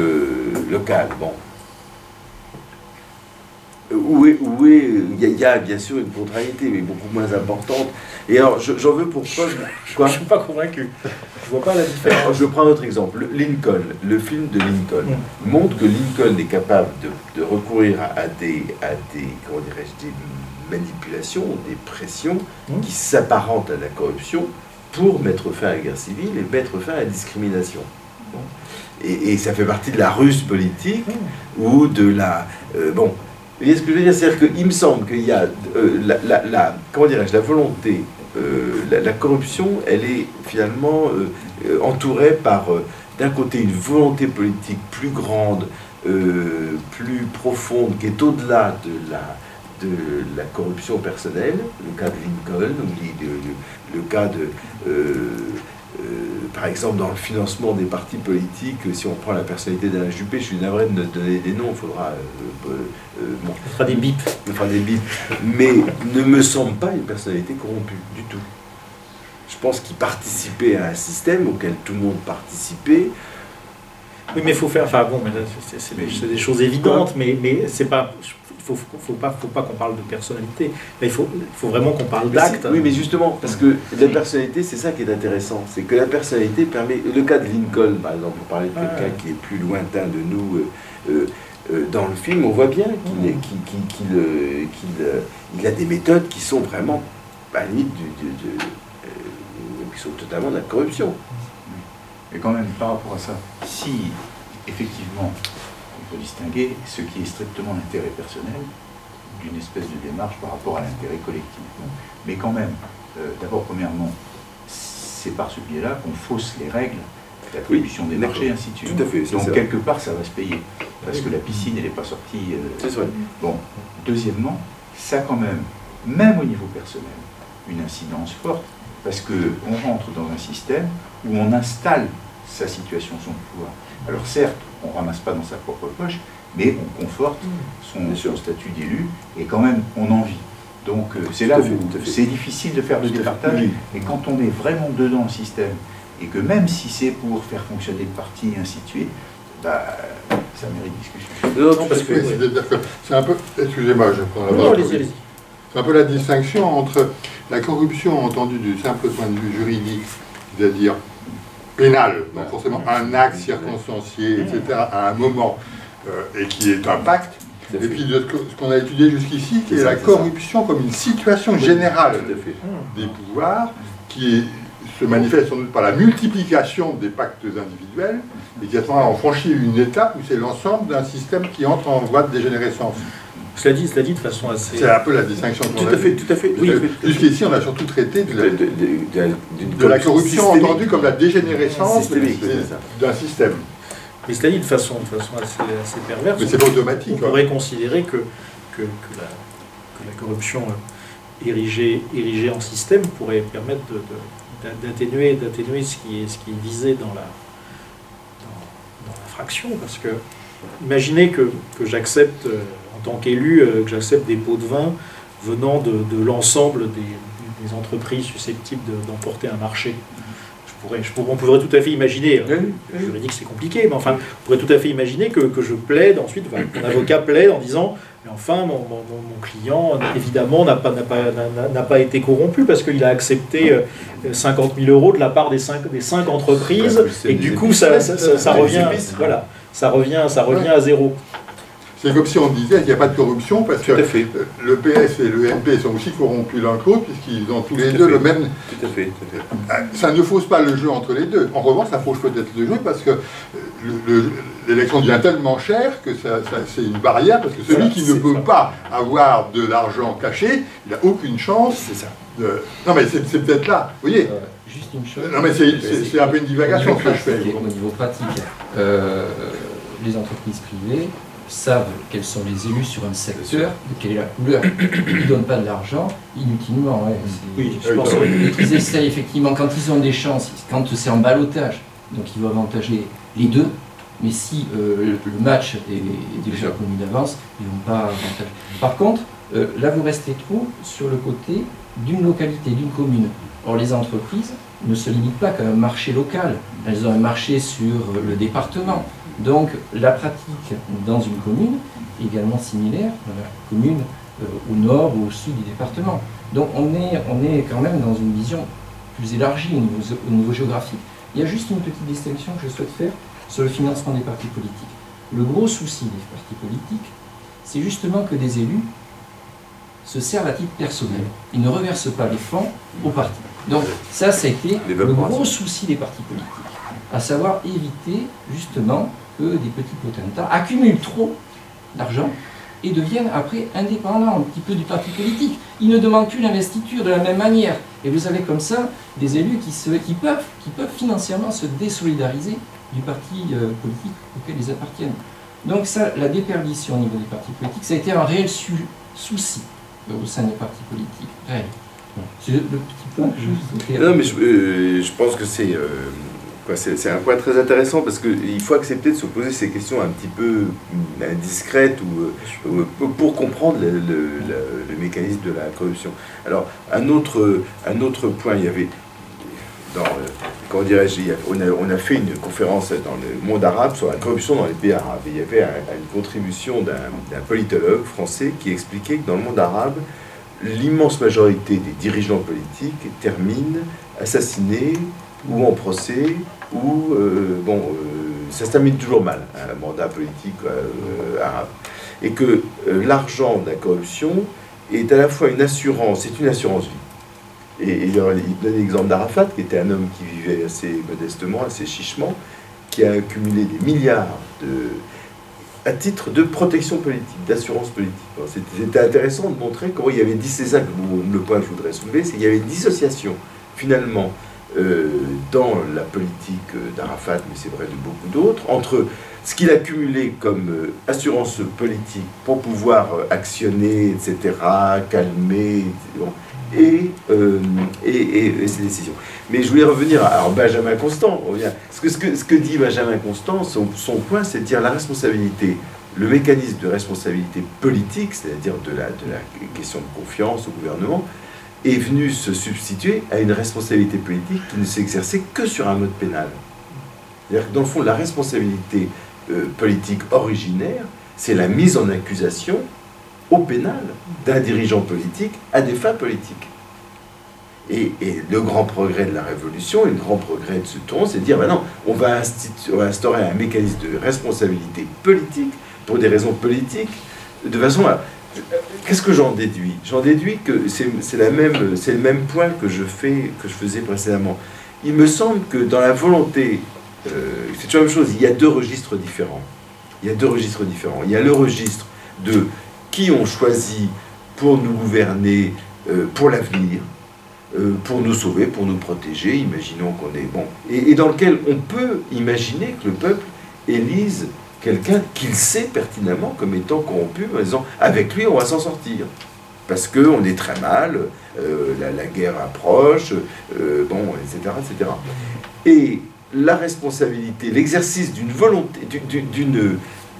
local. Bon. Il y a bien sûr une contrariété, mais beaucoup moins importante. Et alors, j'en veux pour preuve... Quoi ? Je ne suis pas convaincu. Je vois pas la différence. Je prends un autre exemple. Lincoln, le film de Lincoln, montre que Lincoln est capable de recourir à des comment dirais-je, des manipulations, des pressions qui s'apparentent à la corruption pour mettre fin à la guerre civile et mettre fin à la discrimination. Et ça fait partie de la ruse politique ou de la... bon. Vous voyez ce que je veux dire? C'est-à-dire qu'il me semble qu'il y a comment dirais-je, la volonté, la corruption, elle est finalement entourée par, d'un côté, une volonté politique plus grande, plus profonde, qui est au-delà de la corruption personnelle, le cas de Lincoln, ou le cas de... par exemple, dans le financement des partis politiques, si on prend la personnalité d'Alain Juppé, je suis navré de donner des noms, il faudra... on fera des bips. On fera des bips. Mais ne me semble pas une personnalité corrompue, du tout. Je pense qu'il participait à un système auquel tout le monde participait. Oui, mais il faut faire... Enfin bon, mais c'est des choses évidentes, mais c'est pas... Faut pas qu'on parle de personnalité. Il faut vraiment qu'on parle d'actes. Oui, mais justement, parce que la personnalité, c'est ça qui est intéressant. C'est que la personnalité permet... Le cas de Lincoln, par exemple, pour parler de quelqu'un qui est plus lointain de nous, dans le film, on voit bien qu'il a des méthodes qui sont vraiment, à la limite, qui sont totalement de la corruption. Mais quand même, par rapport à ça, si, effectivement... Il faut distinguer ce qui est strictement l'intérêt personnel d'une espèce de démarche par rapport à l'intérêt collectif. Mais quand même, d'abord, premièrement, c'est par ce biais-là qu'on fausse les règles d'attribution des marchés, ainsi de suite. Tout à fait. Donc, quelque part, ça va se payer. Parce que la piscine, elle n'est pas sortie... C'est vrai. Bon, deuxièmement, ça quand même au niveau personnel, une incidence forte, parce qu'on rentre dans un système où on installe sa situation, son pouvoir. Alors certes, on ne ramasse pas dans sa propre poche, mais on conforte son statut d'élu, et quand même, on en vit. Donc c'est là où c'est difficile de faire le départage, et quand on est vraiment dedans le système, et que même si c'est pour faire fonctionner le parti, et ainsi de suite, bah, ça mérite discussion. Non, parce que c'est un peu... Excusez-moi, je prends la parole. C'est un peu la distinction entre la corruption entendue du simple point de vue juridique, c'est-à-dire pénal, donc forcément un acte circonstancié, etc., à un moment, et qui est un pacte, et puis de ce qu'on a étudié jusqu'ici, qui est la corruption comme une situation générale des pouvoirs, qui se manifeste sans doute par la multiplication des pactes individuels, et qui à ce moment-là, on franchit une étape où c'est l'ensemble d'un système qui entre en voie de dégénérescence. Cela dit de façon assez... C'est un peu la distinction qu'on a. Tout à fait. Oui. Jusqu'ici, on a surtout traité de la corruption entendue comme la dégénérescence d'un système. Mais cela dit de façon assez perverse. Mais c'est pas automatique. On pourrait considérer que la corruption érigée en système pourrait permettre d'atténuer ce qui est visé dans l'infraction. Parce que imaginez que j'accepte... en tant qu'élu, que j'accepte des pots de vin venant de l'ensemble des entreprises susceptibles d'emporter un marché. Je on pourrait tout à fait imaginer, je dis que c'est compliqué, mais enfin, on pourrait tout à fait imaginer que je plaide ensuite, enfin, mon avocat plaide en disant, mais enfin, mon client, évidemment, n'a pas été corrompu parce qu'il a accepté 50 000 € de la part des cinq entreprises, et que du coup, ça revient, voilà, ça revient à zéro. C'est comme si on disait qu'il n'y a pas de corruption parce que le PS et le MP sont aussi corrompus l'un que l'autre puisqu'ils ont tous les deux le même... Tout à fait. Ça ne fausse pas le jeu entre les deux. En revanche, ça fausse peut-être le jeu parce que l'élection devient tellement chère que c'est une barrière parce que celui qui ne peut pas avoir de l'argent caché, il n'a aucune chance. C'est ça. Non mais c'est peut-être là, vous voyez. Juste une chose. Non mais c'est un peu une divagation que je fais. Au niveau pratique, les entreprises privées savent quels sont les élus sur un secteur, quelle est la couleur. Ils ne donnent pas de l'argent inutilement. Oui, je pense qu'ils essayent effectivement, quand ils ont des chances, quand c'est en ballottage, donc ils vont avantager les deux, mais si le match est déjà connu d'avance, ils ne vont pas avantager. Par contre, là vous restez trop sur le côté d'une localité, d'une commune. Or les entreprises ne se limitent pas qu'à un marché local, elles ont un marché sur le département. Donc la pratique dans une commune est également similaire dans la commune au nord ou au sud du département. Donc on est quand même dans une vision plus élargie au niveau géographique. Il y a juste une petite distinction que je souhaite faire sur le financement des partis politiques. Le gros souci des partis politiques, c'est justement que des élus se servent à titre personnel. Ils ne reversent pas les fonds aux partis. Donc ça a été le gros souci des partis politiques, à savoir éviter justement que des petits potentats accumulent trop d'argent et deviennent après indépendants un petit peu du parti politique. Ils ne demandent plus l'investiture de la même manière. Et vous avez comme ça des élus qui peuvent financièrement se désolidariser du parti politique auquel ils appartiennent. Donc ça, la déperdition au niveau des partis politiques, ça a été un réel souci au sein des partis politiques. Réel. C'est le petit point que je voulais... Non, mais je pense que c'est un point très intéressant parce qu'il faut accepter de se poser ces questions un petit peu indiscrètes pour comprendre le mécanisme de la corruption. Alors, un autre point, il y avait, comment dirais-je, on a fait une conférence dans le monde arabe sur la corruption dans les pays arabes. Et il y avait une contribution d'un politologue français qui expliquait que dans le monde arabe, l'immense majorité des dirigeants politiques terminent assassinés ou en procès, ou ça se termine toujours mal, un mandat politique arabe. Et que l'argent de la corruption est à la fois une assurance, c'est une assurance vie. Et il donne l'exemple d'Arafat, qui était un homme qui vivait assez modestement, assez chichement, qui a accumulé des milliards à titre de protection politique, d'assurance politique. C'était intéressant de montrer comment il y avait c'est ça le point que je voudrais soulever, c'est qu'il y avait une dissociation, finalement, dans la politique d'Arafat, mais c'est vrai de beaucoup d'autres, entre ce qu'il a cumulé comme assurance politique pour pouvoir actionner, etc., calmer, et ses décisions. Mais je voulais revenir à Benjamin Constant. Ce que dit Benjamin Constant, son point, c'est de dire la responsabilité, le mécanisme de responsabilité politique, c'est-à-dire de la question de confiance au gouvernement, est venu se substituer à une responsabilité politique qui ne s'exerçait que sur un mode pénal. C'est-à-dire que dans le fond, la responsabilité politique originaire, c'est la mise en accusation au pénal d'un dirigeant politique à des fins politiques. Et le grand progrès de la Révolution, et le grand progrès de ce tournant, c'est de dire, ben non, on va instaurer un mécanisme de responsabilité politique pour des raisons politiques, de façon à... Qu'est-ce que j'en déduis? J'en déduis que c'est le même point que je faisais précédemment. Il me semble que dans la volonté, c'est toujours la même chose, il y a deux registres différents. Il y a deux registres différents. Il y a le registre de qui on choisit pour nous gouverner pour l'avenir, pour nous sauver, pour nous protéger, imaginons qu'on est bon, et dans lequel on peut imaginer que le peuple élise quelqu'un qu'il sait pertinemment comme étant corrompu, en disant avec lui on va s'en sortir, parce qu'on est très mal, la guerre approche, etc., etc. Et la responsabilité, l'exercice d'une volonté,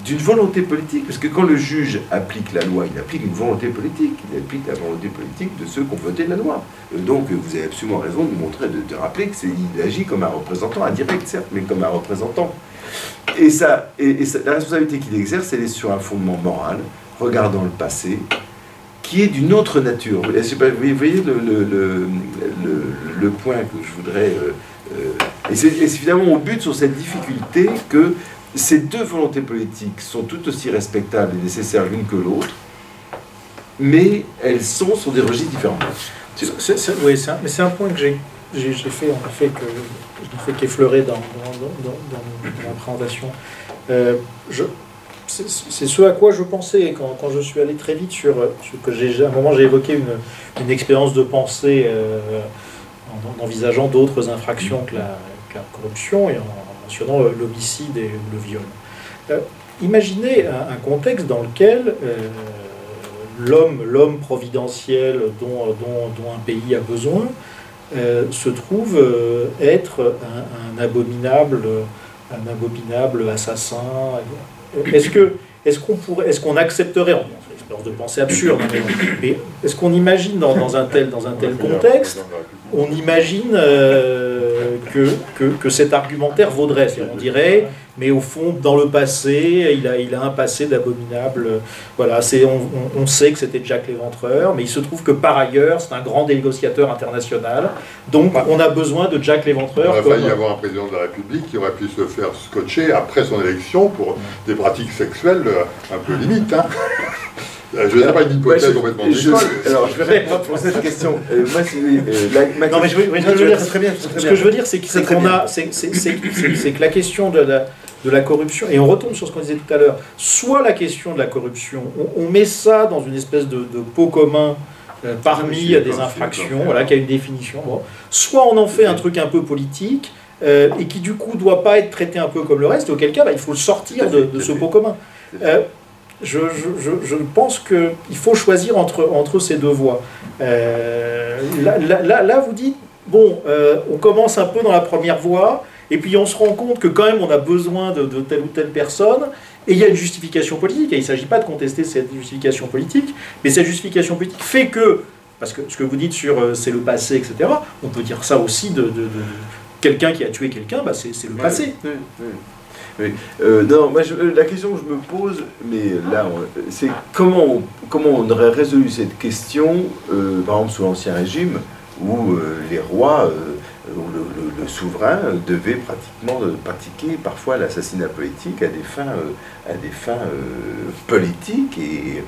d'une volonté politique, parce que quand le juge applique la loi, il applique une volonté politique, il applique la volonté politique de ceux qui ont voté la loi. Donc vous avez absolument raison de montrer, de rappeler qu'il agit comme un représentant, indirect certes, mais comme un représentant. Et la responsabilité qu'il exerce, elle est sur un fondement moral, regardant le passé, qui est d'une autre nature. Vous voyez le point que je voudrais... et c'est finalement on bute sur cette difficulté que ces deux volontés politiques sont tout aussi respectables et nécessaires l'une que l'autre, mais elles sont sur des registres différents. Oui, mais c'est un point que j'ai fait, en effet, que je n'ai fait qu'effleurer dans ma présentation. C'est ce à quoi je pensais quand je suis allé très vite sur ce que à un moment j'ai évoqué une expérience de pensée en envisageant d'autres infractions que la corruption et en mentionnant l'homicide et le viol. Imaginez un contexte dans lequel l'homme providentiel dont un pays a besoin se trouve être un abominable assassin. Est-ce qu'on accepterait, en espérance de pensée absurde, mais est-ce qu'on imagine dans un tel contexte, on imagine que cet argumentaire vaudrait, on dirait, mais au fond, dans le passé, il a un passé d'abominable. Voilà, on sait que c'était Jack l'Éventreur, mais il se trouve que par ailleurs, c'est un grand négociateur international. Donc, on a besoin de Jack l'Éventreur. Il aurait failli y avoir un président de la République qui aurait pu se faire scotcher après son élection pour des pratiques sexuelles un peu limites. Hein. Je n'ai pas une hypothèse complètement décolle. Alors, je vais répondre pour cette question. Moi, non, mais ce que je veux dire, c'est que la question de la corruption, et on retombe sur ce qu'on disait tout à l'heure, soit la question de la corruption, on met ça dans une espèce de pot commun parmi des infractions, voilà, qui a une définition, bon. Soit on en fait un truc un peu politique, et qui du coup ne doit pas être traité un peu comme le reste, auquel cas il faut le sortir de ce pot commun. Je pense qu'il faut choisir entre ces deux voies. Là, vous dites, bon, on commence un peu dans la première voie, et puis on se rend compte que quand même on a besoin de telle ou telle personne, et il y a une justification politique, et il ne s'agit pas de contester cette justification politique, mais cette justification politique fait que, parce que ce que vous dites sur c'est le passé, etc., on peut dire ça aussi de quelqu'un qui a tué quelqu'un, bah c'est le passé. Oui. Non, moi, la question que je me pose, mais là, c'est comment on aurait résolu cette question, par exemple sous l'Ancien Régime, où les rois, où le souverain devait pratiquer parfois l'assassinat politique à des fins politiques, et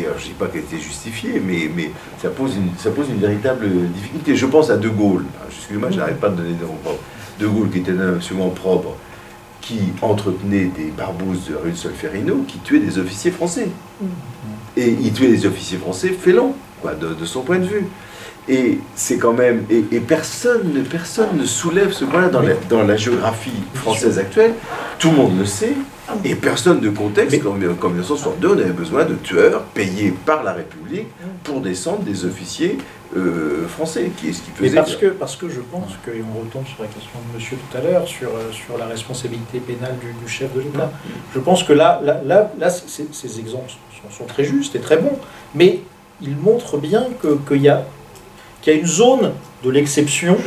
alors, je ne dis pas qu'elle était justifiée, mais ça pose une véritable difficulté. Je pense à De Gaulle, excusez-moi, je n'arrête pas de donner des noms propres. De Gaulle, qui était un homme absolument propre, qui entretenait des barbouzes de rue de Solferino, qui tuaient des officiers français. Et il tuait des officiers français félons, quoi, de son point de vue. Et c'est quand même... Et personne ne soulève ce point-là dans la géographie française actuelle. Tout le monde le sait. Et personne de contexte, comme 1962, on avait besoin de tueurs payés par la République pour descendre des officiers français. Qui est ce qui faisait... Parce que je pense, et on retombe sur la question de monsieur tout à l'heure, sur la responsabilité pénale du chef de l'État. Je pense que là ces exemples sont très justes et très bons, mais ils montrent bien qu'il y a une zone de l'exception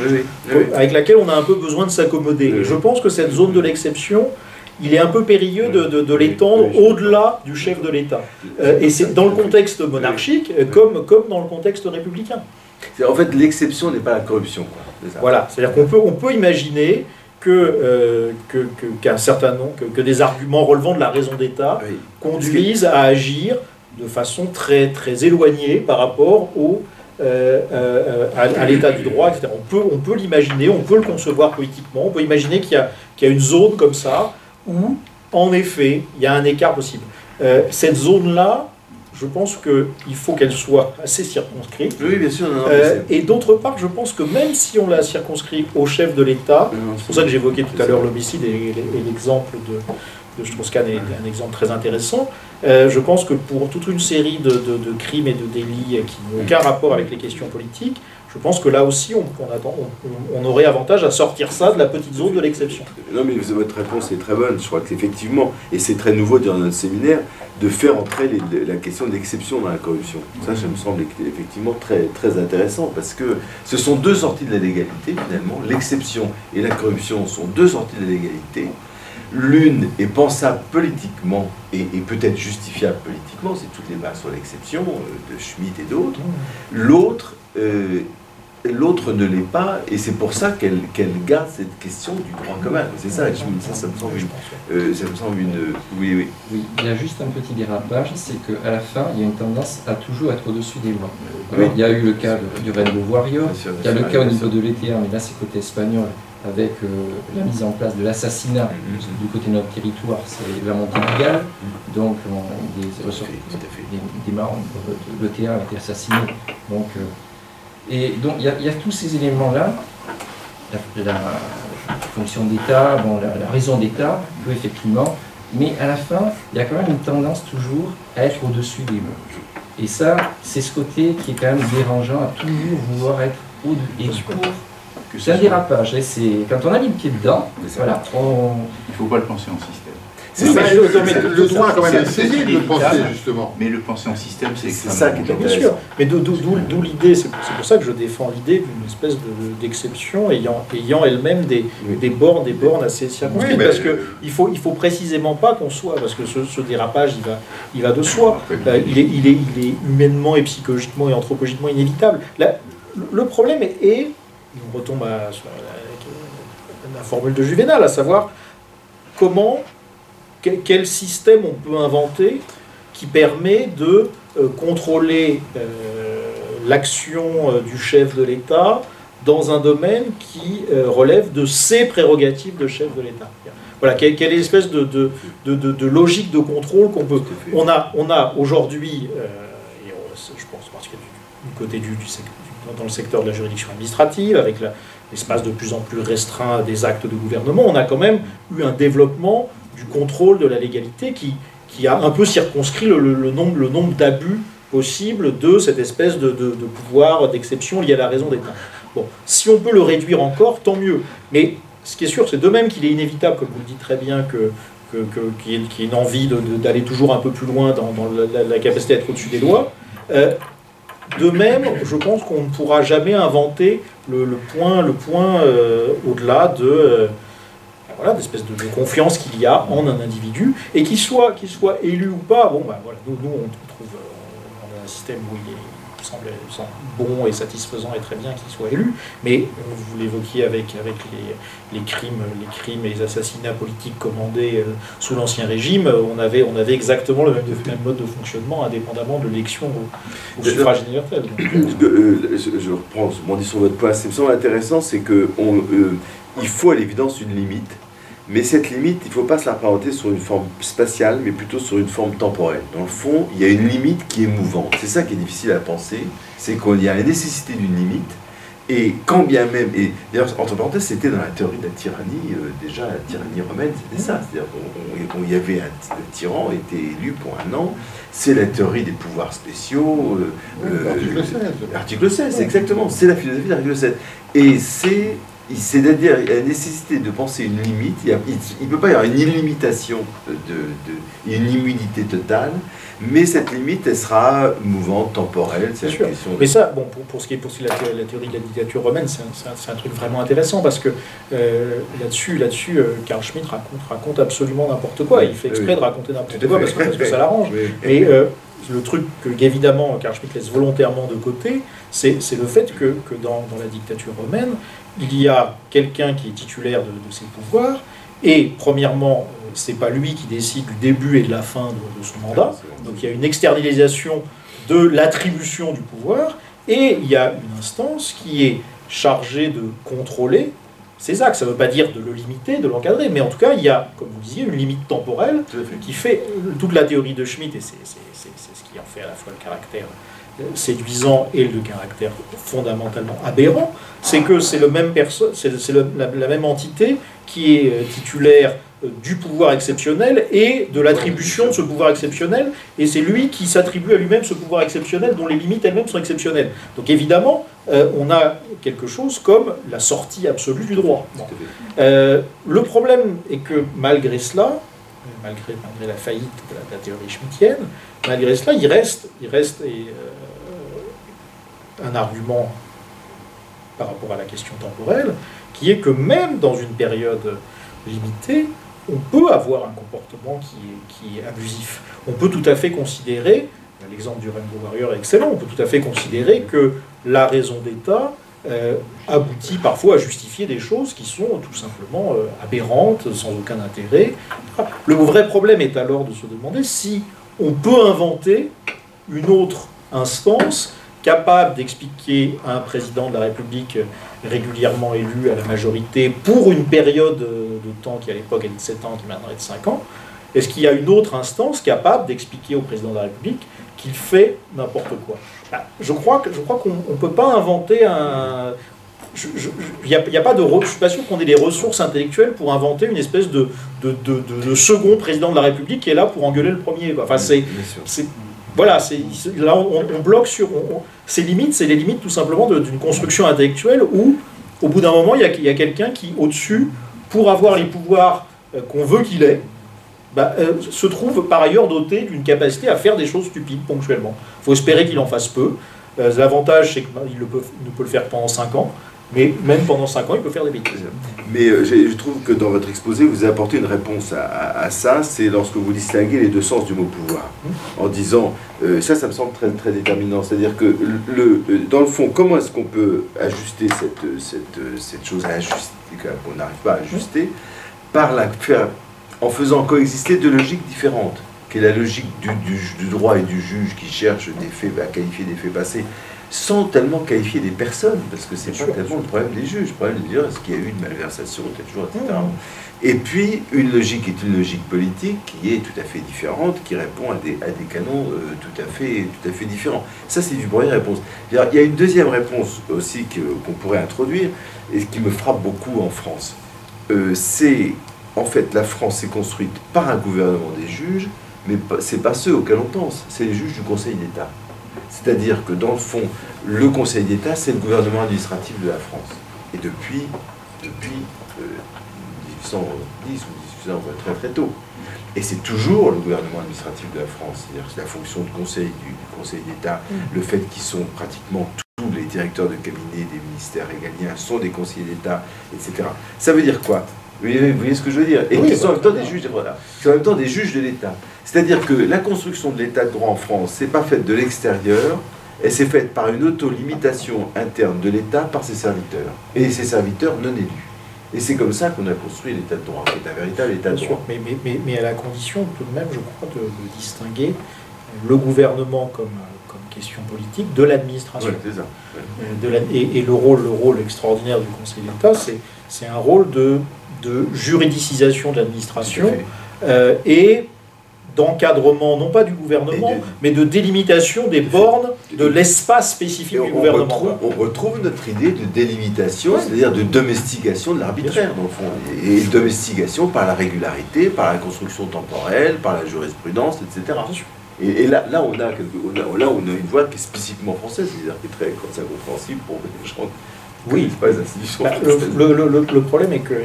avec laquelle on a un peu besoin de s'accommoder. Et je pense que cette zone de l'exception, il est un peu périlleux de l'étendre au-delà du chef de l'État. Et c'est dans le contexte monarchique comme dans le contexte républicain. En fait, l'exception n'est pas la corruption. Voilà, c'est-à-dire qu'on peut imaginer qu'un certain nombre, que des arguments relevant de la raison d'État conduisent à agir de façon très, très éloignée par rapport à l'état du droit, etc. On peut l'imaginer, on peut le concevoir politiquement, on peut imaginer qu'il y a une zone comme ça où, en effet, il y a un écart possible. Cette zone-là, je pense qu'il faut qu'elle soit assez circonscrite. Oui, bien sûr. Et d'autre part, je pense que même si on la circonscrit au chef de l'État, c'est pour ça que j'évoquais tout à l'heure l'homicide et l'exemple que Strauss-Kahn est un exemple très intéressant. Je pense que pour toute une série de crimes et de délits qui n'ont aucun rapport avec les questions politiques, je pense que là aussi, on aurait avantage à sortir ça de la petite zone de l'exception. Non, mais votre réponse est très bonne. Je crois qu'effectivement, et c'est très nouveau dans notre séminaire, de faire entrer la question de l'exception dans la corruption. Ça me semble effectivement très, très intéressant, parce que ce sont deux sorties de la légalité, finalement. L'exception et la corruption sont deux sorties de la légalité. L'une est pensable politiquement et peut-être justifiable politiquement, c'est toutes les bases sur l'exception, de Schmitt et d'autres. L'autre ne l'est pas, et c'est pour ça qu'elle garde cette question du droit commun. C'est ça, ça me semble une... Oui. Oui, il y a juste un petit dérapage, c'est qu'à la fin, il y a une tendance à toujours être au-dessus des lois. Alors, il y a eu le cas du Rainbow Warrior, il y a le cas au niveau de l'ETA, mais là c'est côté espagnol, avec la mise en place de l'assassinat du côté de notre territoire, c'est la montée illégale, donc des membres de l'ETA ont été assassinés. Et donc il y a tous ces éléments-là, la fonction d'État, la raison d'État, effectivement, mais à la fin, il y a quand même une tendance toujours à être au-dessus des lois. Et ça, c'est ce côté qui est quand même dérangeant, à toujours vouloir être au-dessus. C'est un dérapage, quand on a mis le pied dedans, voilà, il ne faut pas le penser en système. Le droit a quand même essayé de le penser, justement. Mais le penser en système, c'est ça qui est bien sûr. Mais d'où l'idée, c'est pour ça que je défends l'idée d'une espèce d'exception ayant elle-même des bornes assez circonscrites. Oui, parce qu'il faut précisément pas qu'on soit, parce que ce dérapage, il va de soi. Il est humainement et psychologiquement et anthropologiquement inévitable. Le problème est on retombe sur la formule de Juvénal, à savoir quel système on peut inventer qui permet de contrôler l'action du chef de l'État dans un domaine qui relève de ses prérogatives de chef de l'État. Voilà, quelle est l'espèce de logique de contrôle qu'on peut... On a aujourd'hui, et je pense parce que du côté dans le secteur de la juridiction administrative, avec l'espace de plus en plus restreint des actes de gouvernement, on a quand même eu un développement du contrôle de la légalité qui a un peu circonscrit le nombre d'abus possibles de cette espèce de pouvoir d'exception lié à la raison d'État. Bon, si on peut le réduire encore, tant mieux. Mais ce qui est sûr, c'est de même qu'il est inévitable, comme vous le dites très bien, qu'il y ait une envie d'aller toujours un peu plus loin dans la capacité d'être au-dessus des lois. De même, je pense qu'on ne pourra jamais inventer le point au-delà d'espèce de confiance qu'il y a en un individu, et qu'il soit élu ou pas. Nous on trouve un système où il semble bon et satisfaisant et très bien qu'il soit élu, mais vous l'évoquiez avec les crimes et les assassinats politiques commandés sous l'Ancien Régime, on avait exactement le même mode de fonctionnement indépendamment de l'élection au suffrage universel. Je reprends, je m'en dis sur votre point. Ce qui me semble intéressant, c'est qu'il faut à l'évidence une limite. Mais cette limite, il ne faut pas se la représenter sur une forme spatiale, mais plutôt sur une forme temporelle. Dans le fond, il y a une limite qui est mouvante. C'est ça qui est difficile à penser, c'est qu'il y a la nécessité d'une limite, et quand bien même, et d'ailleurs, entre parenthèses, c'était dans la théorie de la tyrannie, déjà la tyrannie romaine, c'était ça. C'est-à-dire qu'il y avait le tyran était élu pour un an, c'est la théorie des pouvoirs spéciaux. Article 16. Article 16, exactement, c'est la philosophie de l'article 16. Et c'est-à-dire la nécessité de penser une limite. Il ne peut pas y avoir une illimitation, une immunité totale, mais cette limite, elle sera mouvante, temporelle. C'est sûr. Mais ça, pour ce qui est de la théorie de la dictature romaine, c'est un truc vraiment intéressant, parce que là-dessus, Carl Schmitt raconte absolument n'importe quoi. Il fait exprès de raconter n'importe quoi parce que ça l'arrange. Mais le truc que, évidemment, Carl Schmitt laisse volontairement de côté, c'est le fait que dans la dictature romaine, il y a quelqu'un qui est titulaire de ses pouvoirs, et premièrement, c'est pas lui qui décide du début et de la fin de son mandat, donc il y a une externalisation de l'attribution du pouvoir, et il y a une instance qui est chargée de contrôler ces actes. Ça ne veut pas dire de le limiter, de l'encadrer, mais en tout cas, il y a, comme vous disiez, une limite temporelle qui fait toute la théorie de Schmitt, et c'est ce qui en fait à la fois le caractère séduisant et le caractère fondamentalement aberrant, c'est que c'est la même entité qui est titulaire du pouvoir exceptionnel et de l'attribution de ce pouvoir exceptionnel, et c'est lui qui s'attribue à lui-même ce pouvoir exceptionnel dont les limites elles-mêmes sont exceptionnelles. Donc évidemment, on a quelque chose comme la sortie absolue du droit. Bon. Le problème est que malgré cela, malgré la faillite de la théorie schmittienne, malgré cela, il reste un argument par rapport à la question temporelle, qui est que même dans une période limitée, on peut avoir un comportement qui est abusif. On peut tout à fait considérer, l'exemple du Rainbow Warrior est excellent, on peut tout à fait considérer que la raison d'État aboutit parfois à justifier des choses qui sont tout simplement aberrantes, sans aucun intérêt. Le vrai problème est alors de se demander si on peut inventer une autre instance capable d'expliquer à un président de la République régulièrement élu à la majorité pour une période de temps qui à l'époque est de 7 ans, qui maintenant est de 5 ans, est-ce qu'il y a une autre instance capable d'expliquer au président de la République qu'il fait n'importe quoi? Je crois qu'on ne peut pas inventer un... Il n'y a pas de... Je ne suis pas sûr qu'on ait des ressources intellectuelles pour inventer une espèce de second président de la République qui est là pour engueuler le premier. Enfin, voilà, là on bloque sur... C'est les limites tout simplement d'une construction intellectuelle où, au bout d'un moment, il y a quelqu'un qui, au-dessus, pour avoir les pouvoirs qu'on veut qu'il ait, se trouve par ailleurs doté d'une capacité à faire des choses stupides ponctuellement. Il faut espérer qu'il en fasse peu. L'avantage, c'est qu'il ne peut le faire pendant 5 ans, mais même pendant 5 ans, il peut faire des bêtises. Mais je trouve que dans votre exposé, vous apportez une réponse à ça, c'est lorsque vous distinguez les deux sens du mot pouvoir, en disant, ça me semble très, très déterminant, c'est-à-dire que, dans le fond, comment est-ce qu'on peut ajuster cette chose à ajuster, qu'on n'arrive pas à ajuster, en faisant coexister deux logiques différentes, qui est la logique du droit et du juge qui cherche des faits, à qualifier des faits passés, sans tellement qualifier des personnes, parce que c'est pas tellement le problème des juges. Le problème de dire est-ce qu'il y a eu une malversation tel jour, etc. Et puis une logique est une logique politique qui est tout à fait différente, qui répond à des canons tout à fait différents. Ça, c'est une première réponse. Il y a une deuxième réponse aussi qu'on pourrait introduire, et qui me frappe beaucoup en France. C'est, en fait, la France est construite par un gouvernement des juges, mais c'est pas ceux auxquels on pense, c'est les juges du Conseil d'État. C'est-à-dire que, dans le fond, le Conseil d'État, c'est le gouvernement administratif de la France. Et depuis 1810 ou 1800, très très tôt. Et c'est toujours le gouvernement administratif de la France. C'est-à-dire que la fonction de conseil du Conseil d'État, le fait qu'ils sont pratiquement tous les directeurs de cabinet des ministères régaliens sont des conseillers d'État, etc. Ça veut dire quoi? Vous voyez ce que je veux dire? Et qui sont en même temps des juges, en même temps des juges de l'État. C'est-à-dire que la construction de l'État de droit en France, c'est pas faite de l'extérieur, et c'est faite par une auto-limitation interne de l'État par ses serviteurs, et ses serviteurs non élus. Et c'est comme ça qu'on a construit l'État de droit, qui est un véritable État de droit. Mais à la condition, tout de même, je crois, de distinguer le gouvernement comme question politique de l'administration. Ouais, c'est ça. Ouais. Et le rôle extraordinaire du Conseil d'État, c'est un rôle de juridicisation de l'administration et d'encadrement, non pas du gouvernement, mais de délimitation des bornes de l'espace spécifique du gouvernement. On retrouve notre idée de délimitation, c'est-à-dire de domestication de l'arbitraire, dans le fond. Et domestication par la régularité, par la construction temporelle, par la jurisprudence, etc. Et là, on a une voie qui est spécifiquement française, c'est-à-dire qui est très compréhensible pour les gens. Oui, pas les institutions. Le problème est que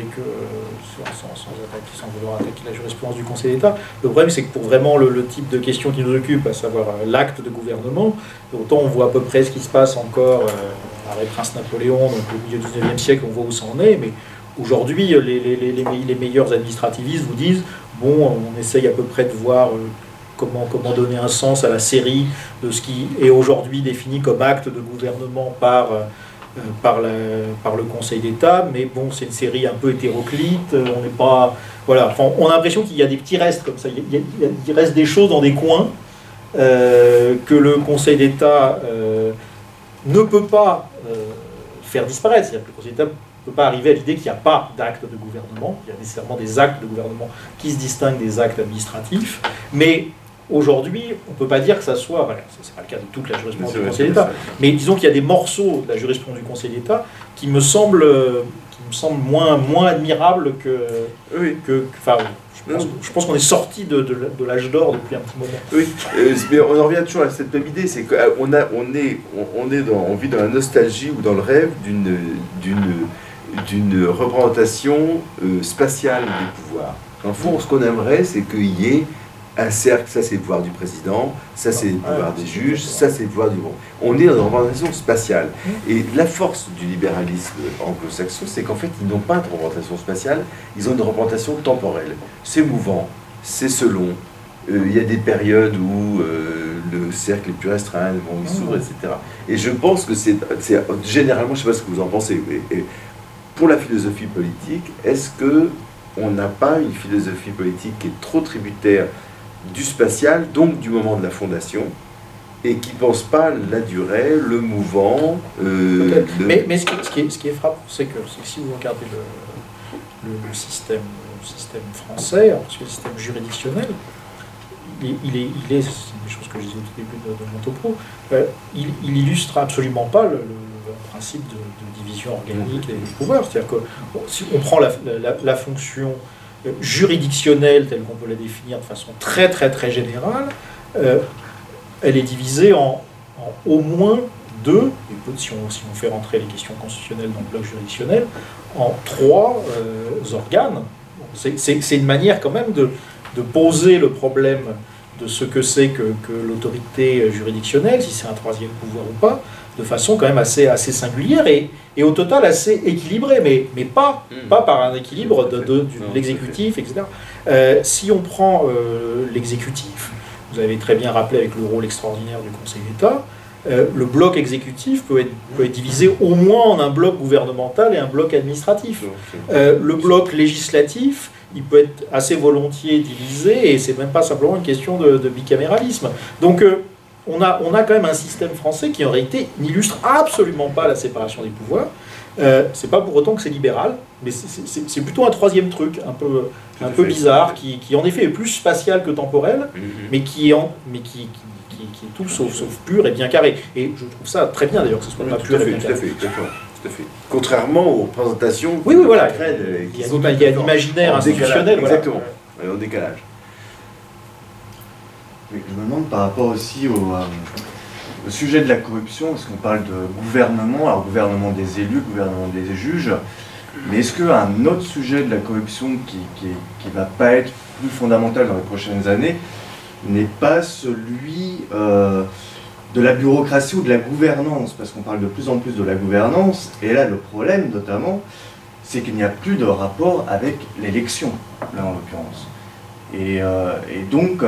sans vouloir attaquer la jurisprudence du Conseil d'État, le problème c'est que pour vraiment le type de question qui nous occupe, à savoir l'acte de gouvernement, autant on voit à peu près ce qui se passe encore à l'arrêt Prince Napoléon, donc au milieu du 19e siècle, on voit où ça en est, mais aujourd'hui, les meilleurs administrativistes vous disent, bon, on essaye à peu près de voir comment donner un sens à la série de ce qui est aujourd'hui défini comme acte de gouvernement par le Conseil d'État, mais bon, c'est une série un peu hétéroclite, on n'est pas... Voilà, enfin, on a l'impression qu'il y a des petits restes comme ça, il reste des choses dans des coins que le Conseil d'État ne peut pas faire disparaître. C'est-à-dire que le Conseil d'État ne peut pas arriver à l'idée qu'il n'y a pas d'acte de gouvernement, il y a nécessairement des actes de gouvernement qui se distinguent des actes administratifs, mais aujourd'hui, on ne peut pas dire que ça soit, voilà, ce n'est pas le cas de toute la jurisprudence du Conseil d'État, mais disons qu'il y a des morceaux de la jurisprudence du Conseil d'État qui me semblent moins admirables enfin, je pense qu'on est sorti de l'âge d'or depuis un petit moment. Oui, mais on en revient toujours à cette même idée, c'est qu'on on vit dans la nostalgie ou dans le rêve d'une représentation spatiale des pouvoirs. En fond, ce qu'on aimerait, c'est qu'il y ait un cercle, ça c'est le pouvoir du président, ça c'est le pouvoir des juges, ça c'est le pouvoir du monde. On est dans une représentation spatiale. Et la force du libéralisme anglo-saxon, c'est qu'en fait, ils n'ont pas de représentation spatiale, ils ont une représentation temporelle. C'est mouvant, c'est selon. Il y a des périodes où le cercle est plus restreint, le monde s'ouvre, etc. Et je pense que c'est généralement, je ne sais pas ce que vous en pensez, mais pour la philosophie politique, est-ce qu'on n'a pas une philosophie politique qui est trop tributaire du spatial, donc du moment de la fondation, et qui ne pense pas la durée, le mouvant. Mais ce qui est frappant, c'est que si vous regardez le système français, parce que le système juridictionnel, il est c'est une des choses que je disais au tout début de mon topo, il illustre absolument pas le principe de division organique des pouvoirs. C'est-à-dire que si on prend la fonction juridictionnelle telle qu'on peut la définir de façon très très très générale, elle est divisée en au moins deux, et si on fait rentrer les questions constitutionnelles dans le bloc juridictionnel, en trois organes. C'est une manière quand même de poser le problème de ce que c'est que l'autorité juridictionnelle, si c'est un troisième pouvoir ou pas, de façon quand même assez singulière et au total assez équilibrée, mais pas par un équilibre de l'exécutif, etc. Si on prend l'exécutif, vous avez très bien rappelé avec le rôle extraordinaire du Conseil d'État, le bloc exécutif peut être divisé au moins en un bloc gouvernemental et un bloc administratif. Le bloc législatif, il peut être assez volontiers divisé, et c'est même pas simplement une question de bicaméralisme. Donc on a quand même un système français qui en réalité n'illustre absolument pas la séparation des pouvoirs. C'est pas pour autant que c'est libéral, mais c'est plutôt un troisième truc un peu bizarre, qui en effet est plus spatial que temporel, mais qui est tout sauf pur et bien carré. Et je trouve ça très bien d'ailleurs que ce soit pas pur et bien carré. Tout à fait. Contrairement aux représentations oui, voilà. Il y a l'imaginaire institutionnel. Exactement, en décalage. Je me demande par rapport aussi au sujet de la corruption, parce qu'on parle de gouvernement, alors gouvernement des élus, gouvernement des juges, mais est-ce qu'un autre sujet de la corruption qui ne va pas être plus fondamental dans les prochaines années n'est pas celui de la bureaucratie ou de la gouvernance, parce qu'on parle de plus en plus de la gouvernance, et là le problème notamment, c'est qu'il n'y a plus de rapport avec l'élection, là en l'occurrence. Et donc,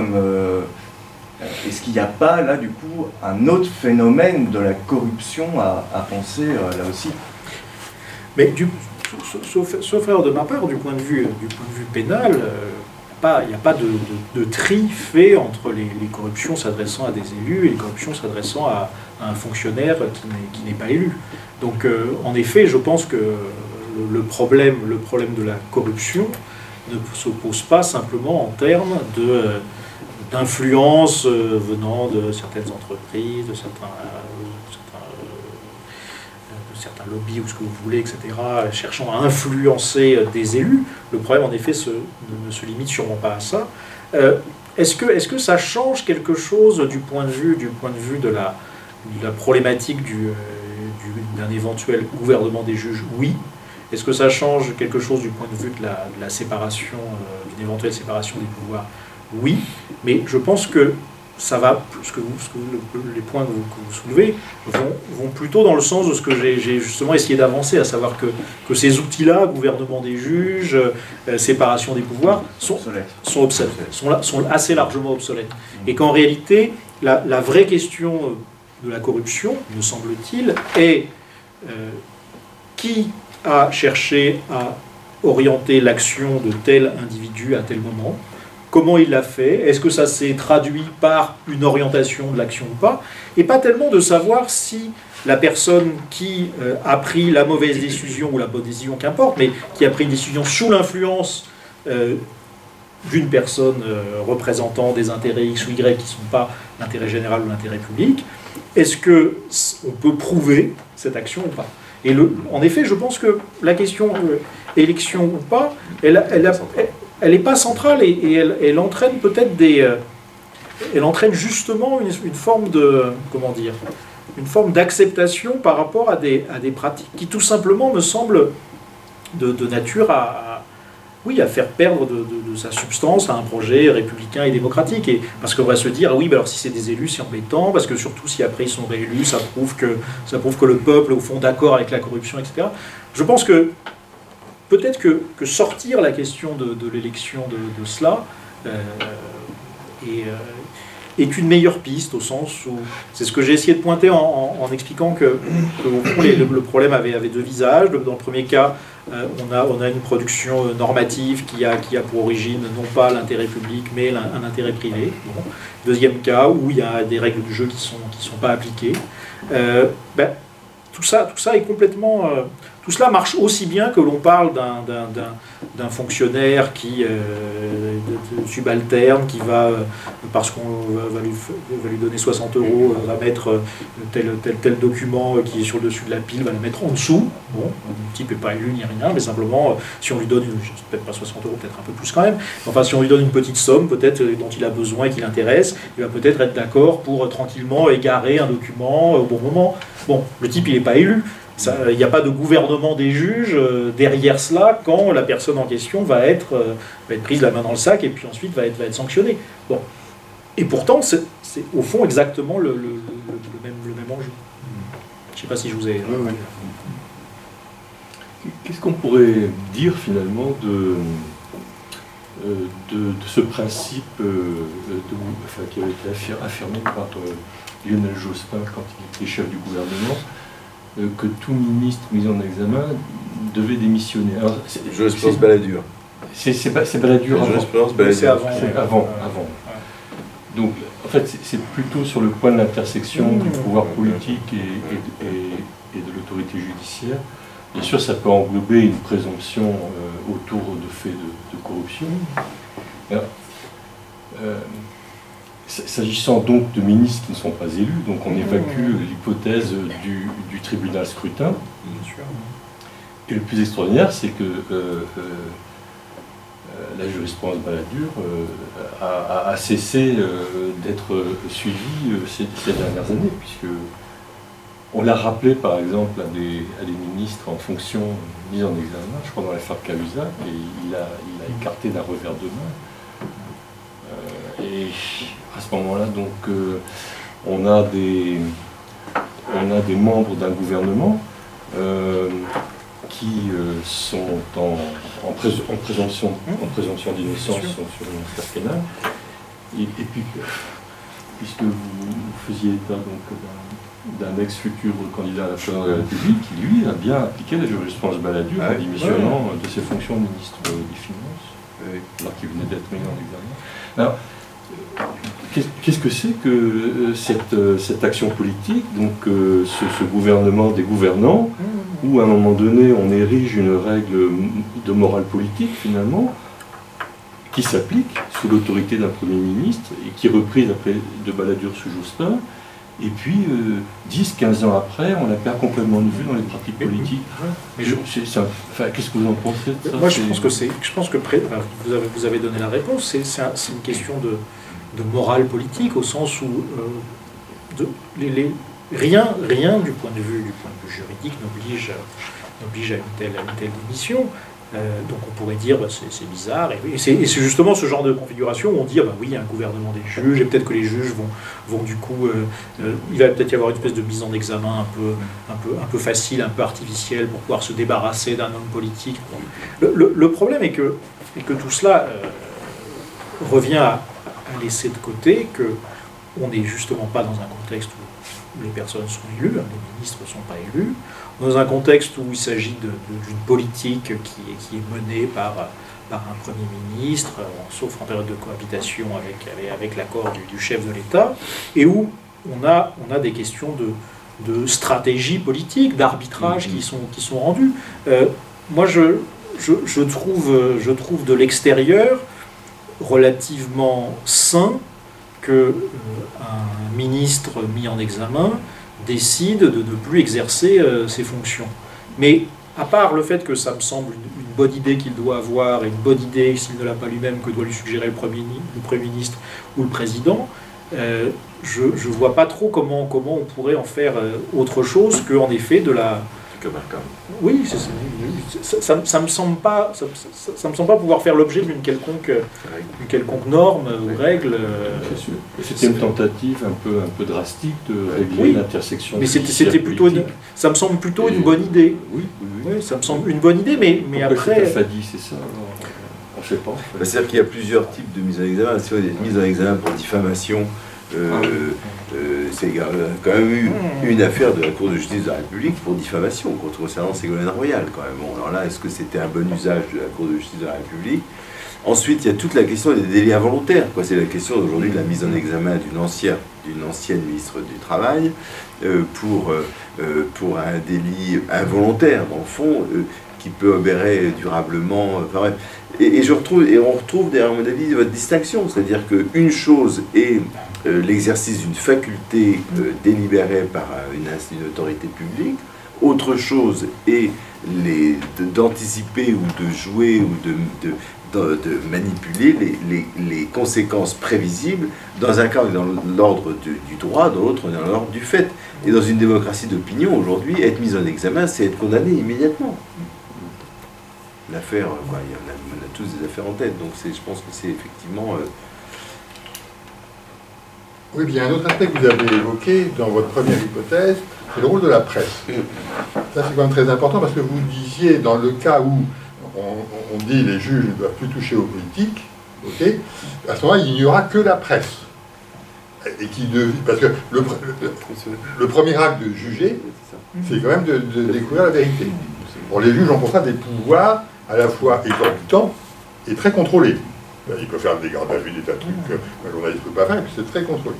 est-ce qu'il n'y a pas là du coup un autre phénomène de la corruption à penser là aussi? Mais sauf erreur de ma part, du point de vue pénal, il n'y a pas de tri fait entre les corruptions s'adressant à des élus et les corruptions s'adressant à un fonctionnaire qui n'est pas élu. Donc en effet, je pense que le problème de la corruption ne se pose pas simplement en termes d'influence venant de certaines entreprises, de certains lobbies ou ce que vous voulez, etc., cherchant à influencer des élus. Le problème, en effet, ne se limite sûrement pas à ça. Est-ce que ça change quelque chose du point de vue de la problématique d'un éventuel gouvernement des juges? Oui. Est-ce que ça change quelque chose du point de vue de la séparation, d'une éventuelle séparation des pouvoirs? Oui, mais je pense que ça va, les points que vous soulevez vont plutôt dans le sens de ce que j'ai justement essayé d'avancer, à savoir que ces outils-là, gouvernement des juges, séparation des pouvoirs, sont obsolètes, sont assez largement obsolètes. Et qu'en réalité, la vraie question de la corruption, me semble-t-il, est qui a cherché à orienter l'action de tel individu à tel moment, comment il l'a fait, est-ce que ça s'est traduit par une orientation de l'action ou pas, et pas tellement de savoir si la personne qui a pris la mauvaise décision ou la bonne décision, qu'importe, mais qui a pris une décision sous l'influence d'une personne représentant des intérêts X ou Y qui ne sont pas l'intérêt général ou l'intérêt public, est-ce qu'on peut prouver cette action ou pas? Et en effet, je pense que la question élection ou pas, elle n'est pas centrale et elle entraîne peut-être elle entraîne justement une forme de, comment dire, une forme d'acceptation par rapport à des pratiques qui tout simplement me semblent de nature à faire perdre de sa substance à un projet républicain et démocratique. Et parce qu'on va se dire, oui, alors si c'est des élus, c'est embêtant, parce que surtout si après ils sont réélus, ça prouve que le peuple est au fond d'accord avec la corruption, etc. Je pense que peut-être que sortir la question de l'élection de cela est une meilleure piste, au sens où c'est ce que j'ai essayé de pointer en expliquant que au fond, le problème avait deux visages. Dans le premier cas, on a une production normative qui a pour origine non pas l'intérêt public mais un intérêt privé. Bon. Deuxième cas où il y a des règles du jeu qui sont pas appliquées. Tout ça est complètement... tout cela marche aussi bien que l'on parle d'un fonctionnaire qui subalterne, qui va, parce qu'on va lui donner 60 €, va mettre tel document qui est sur le dessus de la pile, va le mettre en dessous. Bon, le type n'est pas élu ni rien, mais simplement, si on lui donne, peut-être pas 60 €, peut-être un peu plus quand même, enfin si on lui donne une petite somme, peut-être dont il a besoin et qui l'intéresse, il va peut-être être d'accord pour tranquillement égarer un document au bon moment. Bon, le type, il n'est pas élu. Il n'y a pas de gouvernement des juges derrière cela quand la personne en question va être prise la main dans le sac et puis ensuite va être sanctionnée. Bon. Et pourtant, c'est au fond exactement le même enjeu. Je ne sais pas si je vous ai... Qu'est-ce qu'on pourrait dire finalement de ce principe qui avait été affirmé par Lionel Jospin quand il était chef du gouvernement, que tout ministre mis en examen devait démissionner. Jurisprudence Balladur. C'est Balladur avant. C'est avant. Donc, en fait, c'est plutôt sur le point de l'intersection du pouvoir politique et de l'autorité judiciaire. Bien sûr, ça peut englober une présomption autour de faits de corruption. Alors, s'agissant donc de ministres qui ne sont pas élus, donc on évacue l'hypothèse du tribunal scrutin. Et le plus extraordinaire, c'est que la jurisprudence Balladur a cessé d'être suivie ces dernières années, puisque on l'a rappelé par exemple à des ministres en fonction mis en examen, je crois dans l'affaire Cahuzac, et il a écarté d'un revers de main. Et à ce moment-là, donc, on a des membres d'un gouvernement qui sont en présomption d'innocence sur une affaire pénale. Et puis, puisque vous faisiez état d'un ex-futur candidat à la présidence de la République, qui lui a bien appliqué la jurisprudence Balladur en démissionnant de ses fonctions de ministre des Finances, alors qu'il venait d'être mis en examen. Alors, qu'est-ce que c'est que cette action politique, donc ce gouvernement des gouvernants, où à un moment donné on érige une règle de morale politique finalement, qui s'applique sous l'autorité d'un Premier ministre et qui est reprise après de Balladur sous Jospin, et puis 10-15 ans après on la perd complètement de vue dans les pratiques politiques. Qu'est-ce que vous en pensez de ça? Moi je pense que vous avez donné la réponse, c'est une question de morale politique, au sens où rien du point de vue juridique n'oblige à une telle démission. Donc on pourrait dire c'est bizarre, et c'est justement ce genre de configuration où on dit oui, il y a un gouvernement des juges, et peut-être que les juges vont du coup, il va peut-être y avoir une espèce de mise en examen un peu facile, un peu artificielle, pour pouvoir se débarrasser d'un homme politique. Le problème est que tout cela revient à laisser de côté qu'on n'est justement pas dans un contexte où les personnes sont élues, les ministres ne sont pas élus, dans un contexte où il s'agit d'une politique qui est menée par un Premier ministre, sauf en période de cohabitation avec l'accord du chef de l'État, et où on a des questions de stratégie politique, d'arbitrage qui sont rendues. Moi, je trouve de l'extérieur relativement sain que un ministre mis en examen décide de ne plus exercer ses fonctions. Mais à part le fait que ça me semble une bonne idée qu'il doit avoir, et une bonne idée, s'il ne l'a pas lui-même, que doit lui suggérer le Premier ministre ou le Président, je ne vois pas trop comment on pourrait en faire autre chose qu'en effet de la... Oui, ça me semble pas pouvoir faire l'objet d'une quelconque norme ou règle. C'était une tentative un peu drastique de régler l'intersection. Mais c'était plutôt, ça me semble plutôt une bonne idée. Oui, ça me semble une bonne idée, mais après. C'est Fadi, c'est ça. On ne sait pas. En fait. C'est-à-dire qu'il y a plusieurs types de mise en examen. Si on a des mises en examen pour diffamation. C'est quand même eu une affaire de la Cour de justice de la République pour diffamation concernant Ségolène Royal quand même. Bon, alors là, est-ce que c'était un bon usage de la Cour de justice de la République? Ensuite, il y a toute la question des délits involontaires. C'est la question aujourd'hui de la mise en examen d'une ancienne ministre du Travail pour un délit involontaire, dans le fond, qui peut obérer durablement. Enfin, bref. Et on retrouve derrière, à mon avis, votre distinction. C'est-à-dire qu'une chose est l'exercice d'une faculté délibérée par une autorité publique. Autre chose est d'anticiper ou de jouer ou de manipuler les conséquences prévisibles. Dans un cas, on est dans l'ordre du droit, dans l'autre, on est dans l'ordre du fait. Et dans une démocratie d'opinion, aujourd'hui, être mis en examen, c'est être condamné immédiatement. L'affaire, on a tous des affaires en tête, donc je pense que c'est effectivement... Oui, bien, un autre aspect que vous avez évoqué dans votre première hypothèse, c'est le rôle de la presse. Ça, c'est quand même très important parce que vous disiez, dans le cas où on dit les juges ne doivent plus toucher aux politiques, okay, à ce moment-là, il n'y aura que la presse. Et parce que le premier acte de juger, c'est quand même de découvrir la vérité. Bon, les juges ont pour ça des pouvoirs à la fois exorbitants et très contrôlés. Il peut faire des gardes à vue, des tas de trucs qu'un journaliste ne peut pas faire, et puis c'est très contrôlé.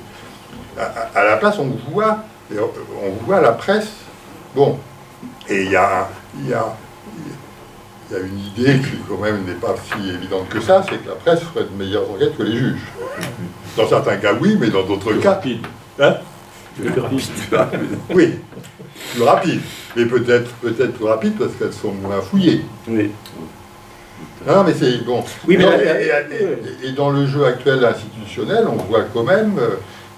À la place, on voit la presse. Bon, et il y a une idée qui, quand même, n'est pas si évidente que ça, c'est que la presse ferait de meilleures enquêtes que les juges. Dans certains cas, oui, mais dans d'autres cas... Rapide. Hein? Plus rapide. Oui, plus rapide. Mais peut-être plus rapide parce qu'elles sont moins fouillées. Oui. Non, mais c'est bon. Oui, mais et dans le jeu actuel institutionnel, on voit quand même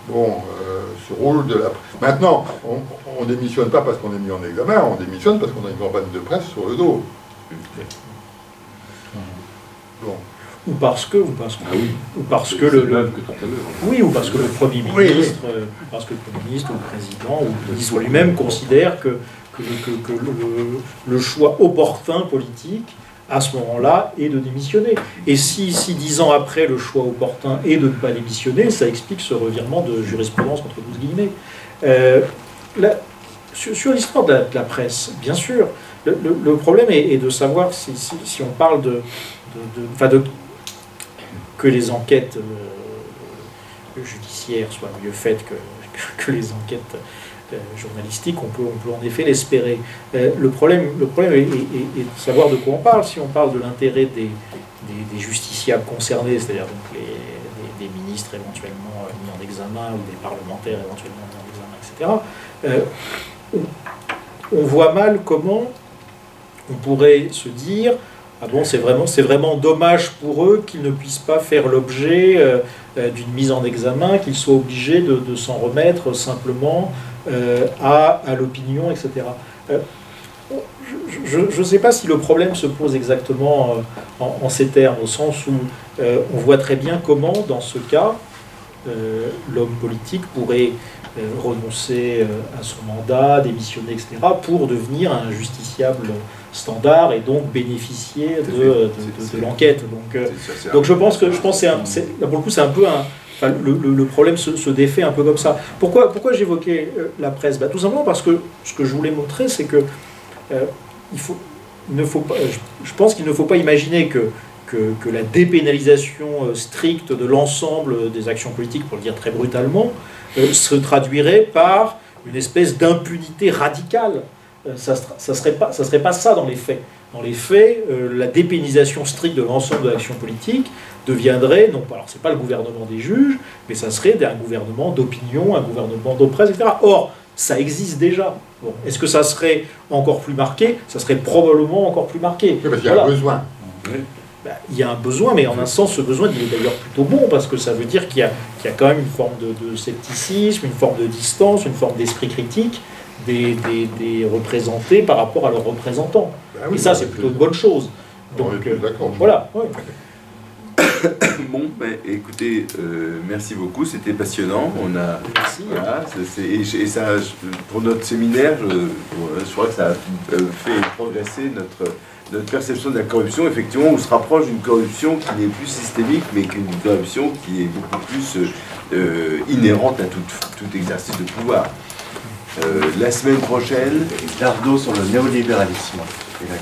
ce rôle de la presse. Maintenant, on ne démissionne pas parce qu'on est mis en examen, on démissionne parce qu'on a une campagne de presse sur le dos. Bon. Ou parce que le Premier ministre, parce que le Premier ministre ou le Président ou le ministre lui-même considère que le choix opportun politique à ce moment-là est de démissionner. Et si 10 ans après le choix opportun est de ne pas démissionner, ça explique ce revirement de jurisprudence entre 12 guillemets. Sur l'histoire de la presse, bien sûr, le problème est de savoir si on parle que les enquêtes judiciaires soient mieux faites que les enquêtes journalistiques, on peut en effet l'espérer. Le problème est de savoir de quoi on parle. Si on parle de l'intérêt des justiciables concernés, c'est-à-dire donc des ministres éventuellement mis en examen ou des parlementaires éventuellement mis en examen, etc., on voit mal comment on pourrait se dire ah bon, c'est vraiment dommage pour eux qu'ils ne puissent pas faire l'objet d'une mise en examen, qu'ils soient obligés de s'en remettre simplement à l'opinion, etc. Je ne sais pas si le problème se pose exactement en ces termes, au sens où on voit très bien comment, dans ce cas, l'homme politique pourrait renoncer à son mandat, démissionner, etc., pour devenir un justiciable standard et donc bénéficier de l'enquête. Donc je pense que là pour le coup c'est un peu le problème se défait un peu comme ça. Pourquoi j'évoquais la presse? Tout simplement parce que ce que je voulais montrer, c'est que je pense qu'il ne faut pas imaginer que la dépénalisation stricte de l'ensemble des actions politiques, pour le dire très brutalement, se traduirait par une espèce d'impunité radicale. Ça serait pas ça dans les faits. dans les faits, la dépénalisation stricte de l'ensemble de l'action politique deviendrait, non pas, alors c'est pas le gouvernement des juges, mais ça serait un gouvernement d'opinion, un gouvernement de presse, etc. Or, ça existe déjà. Bon, est-ce que ça serait encore plus marqué? Ça serait probablement encore plus marqué. Oui, parce qu'il y a un besoin. Ben, il y a un besoin, mais en un sens, ce besoin il est d'ailleurs plutôt bon, parce que ça veut dire qu'il y a quand même une forme de scepticisme, une forme de distance, une forme d'esprit critique des représentés par rapport à leurs représentants. Ben oui, et ça, c'est plutôt une bonne chose. Donc, d'accord. voilà. Ouais. Bon, ben, écoutez, merci beaucoup, c'était passionnant. On a, Merci. voilà, et ça, pour notre séminaire, je crois que ça a fait progresser notre perception de la corruption. Effectivement, on se rapproche d'une corruption qui n'est plus systémique, mais qu'une corruption qui est beaucoup plus inhérente à tout exercice de pouvoir. La semaine prochaine... Dardo sur le néolibéralisme et la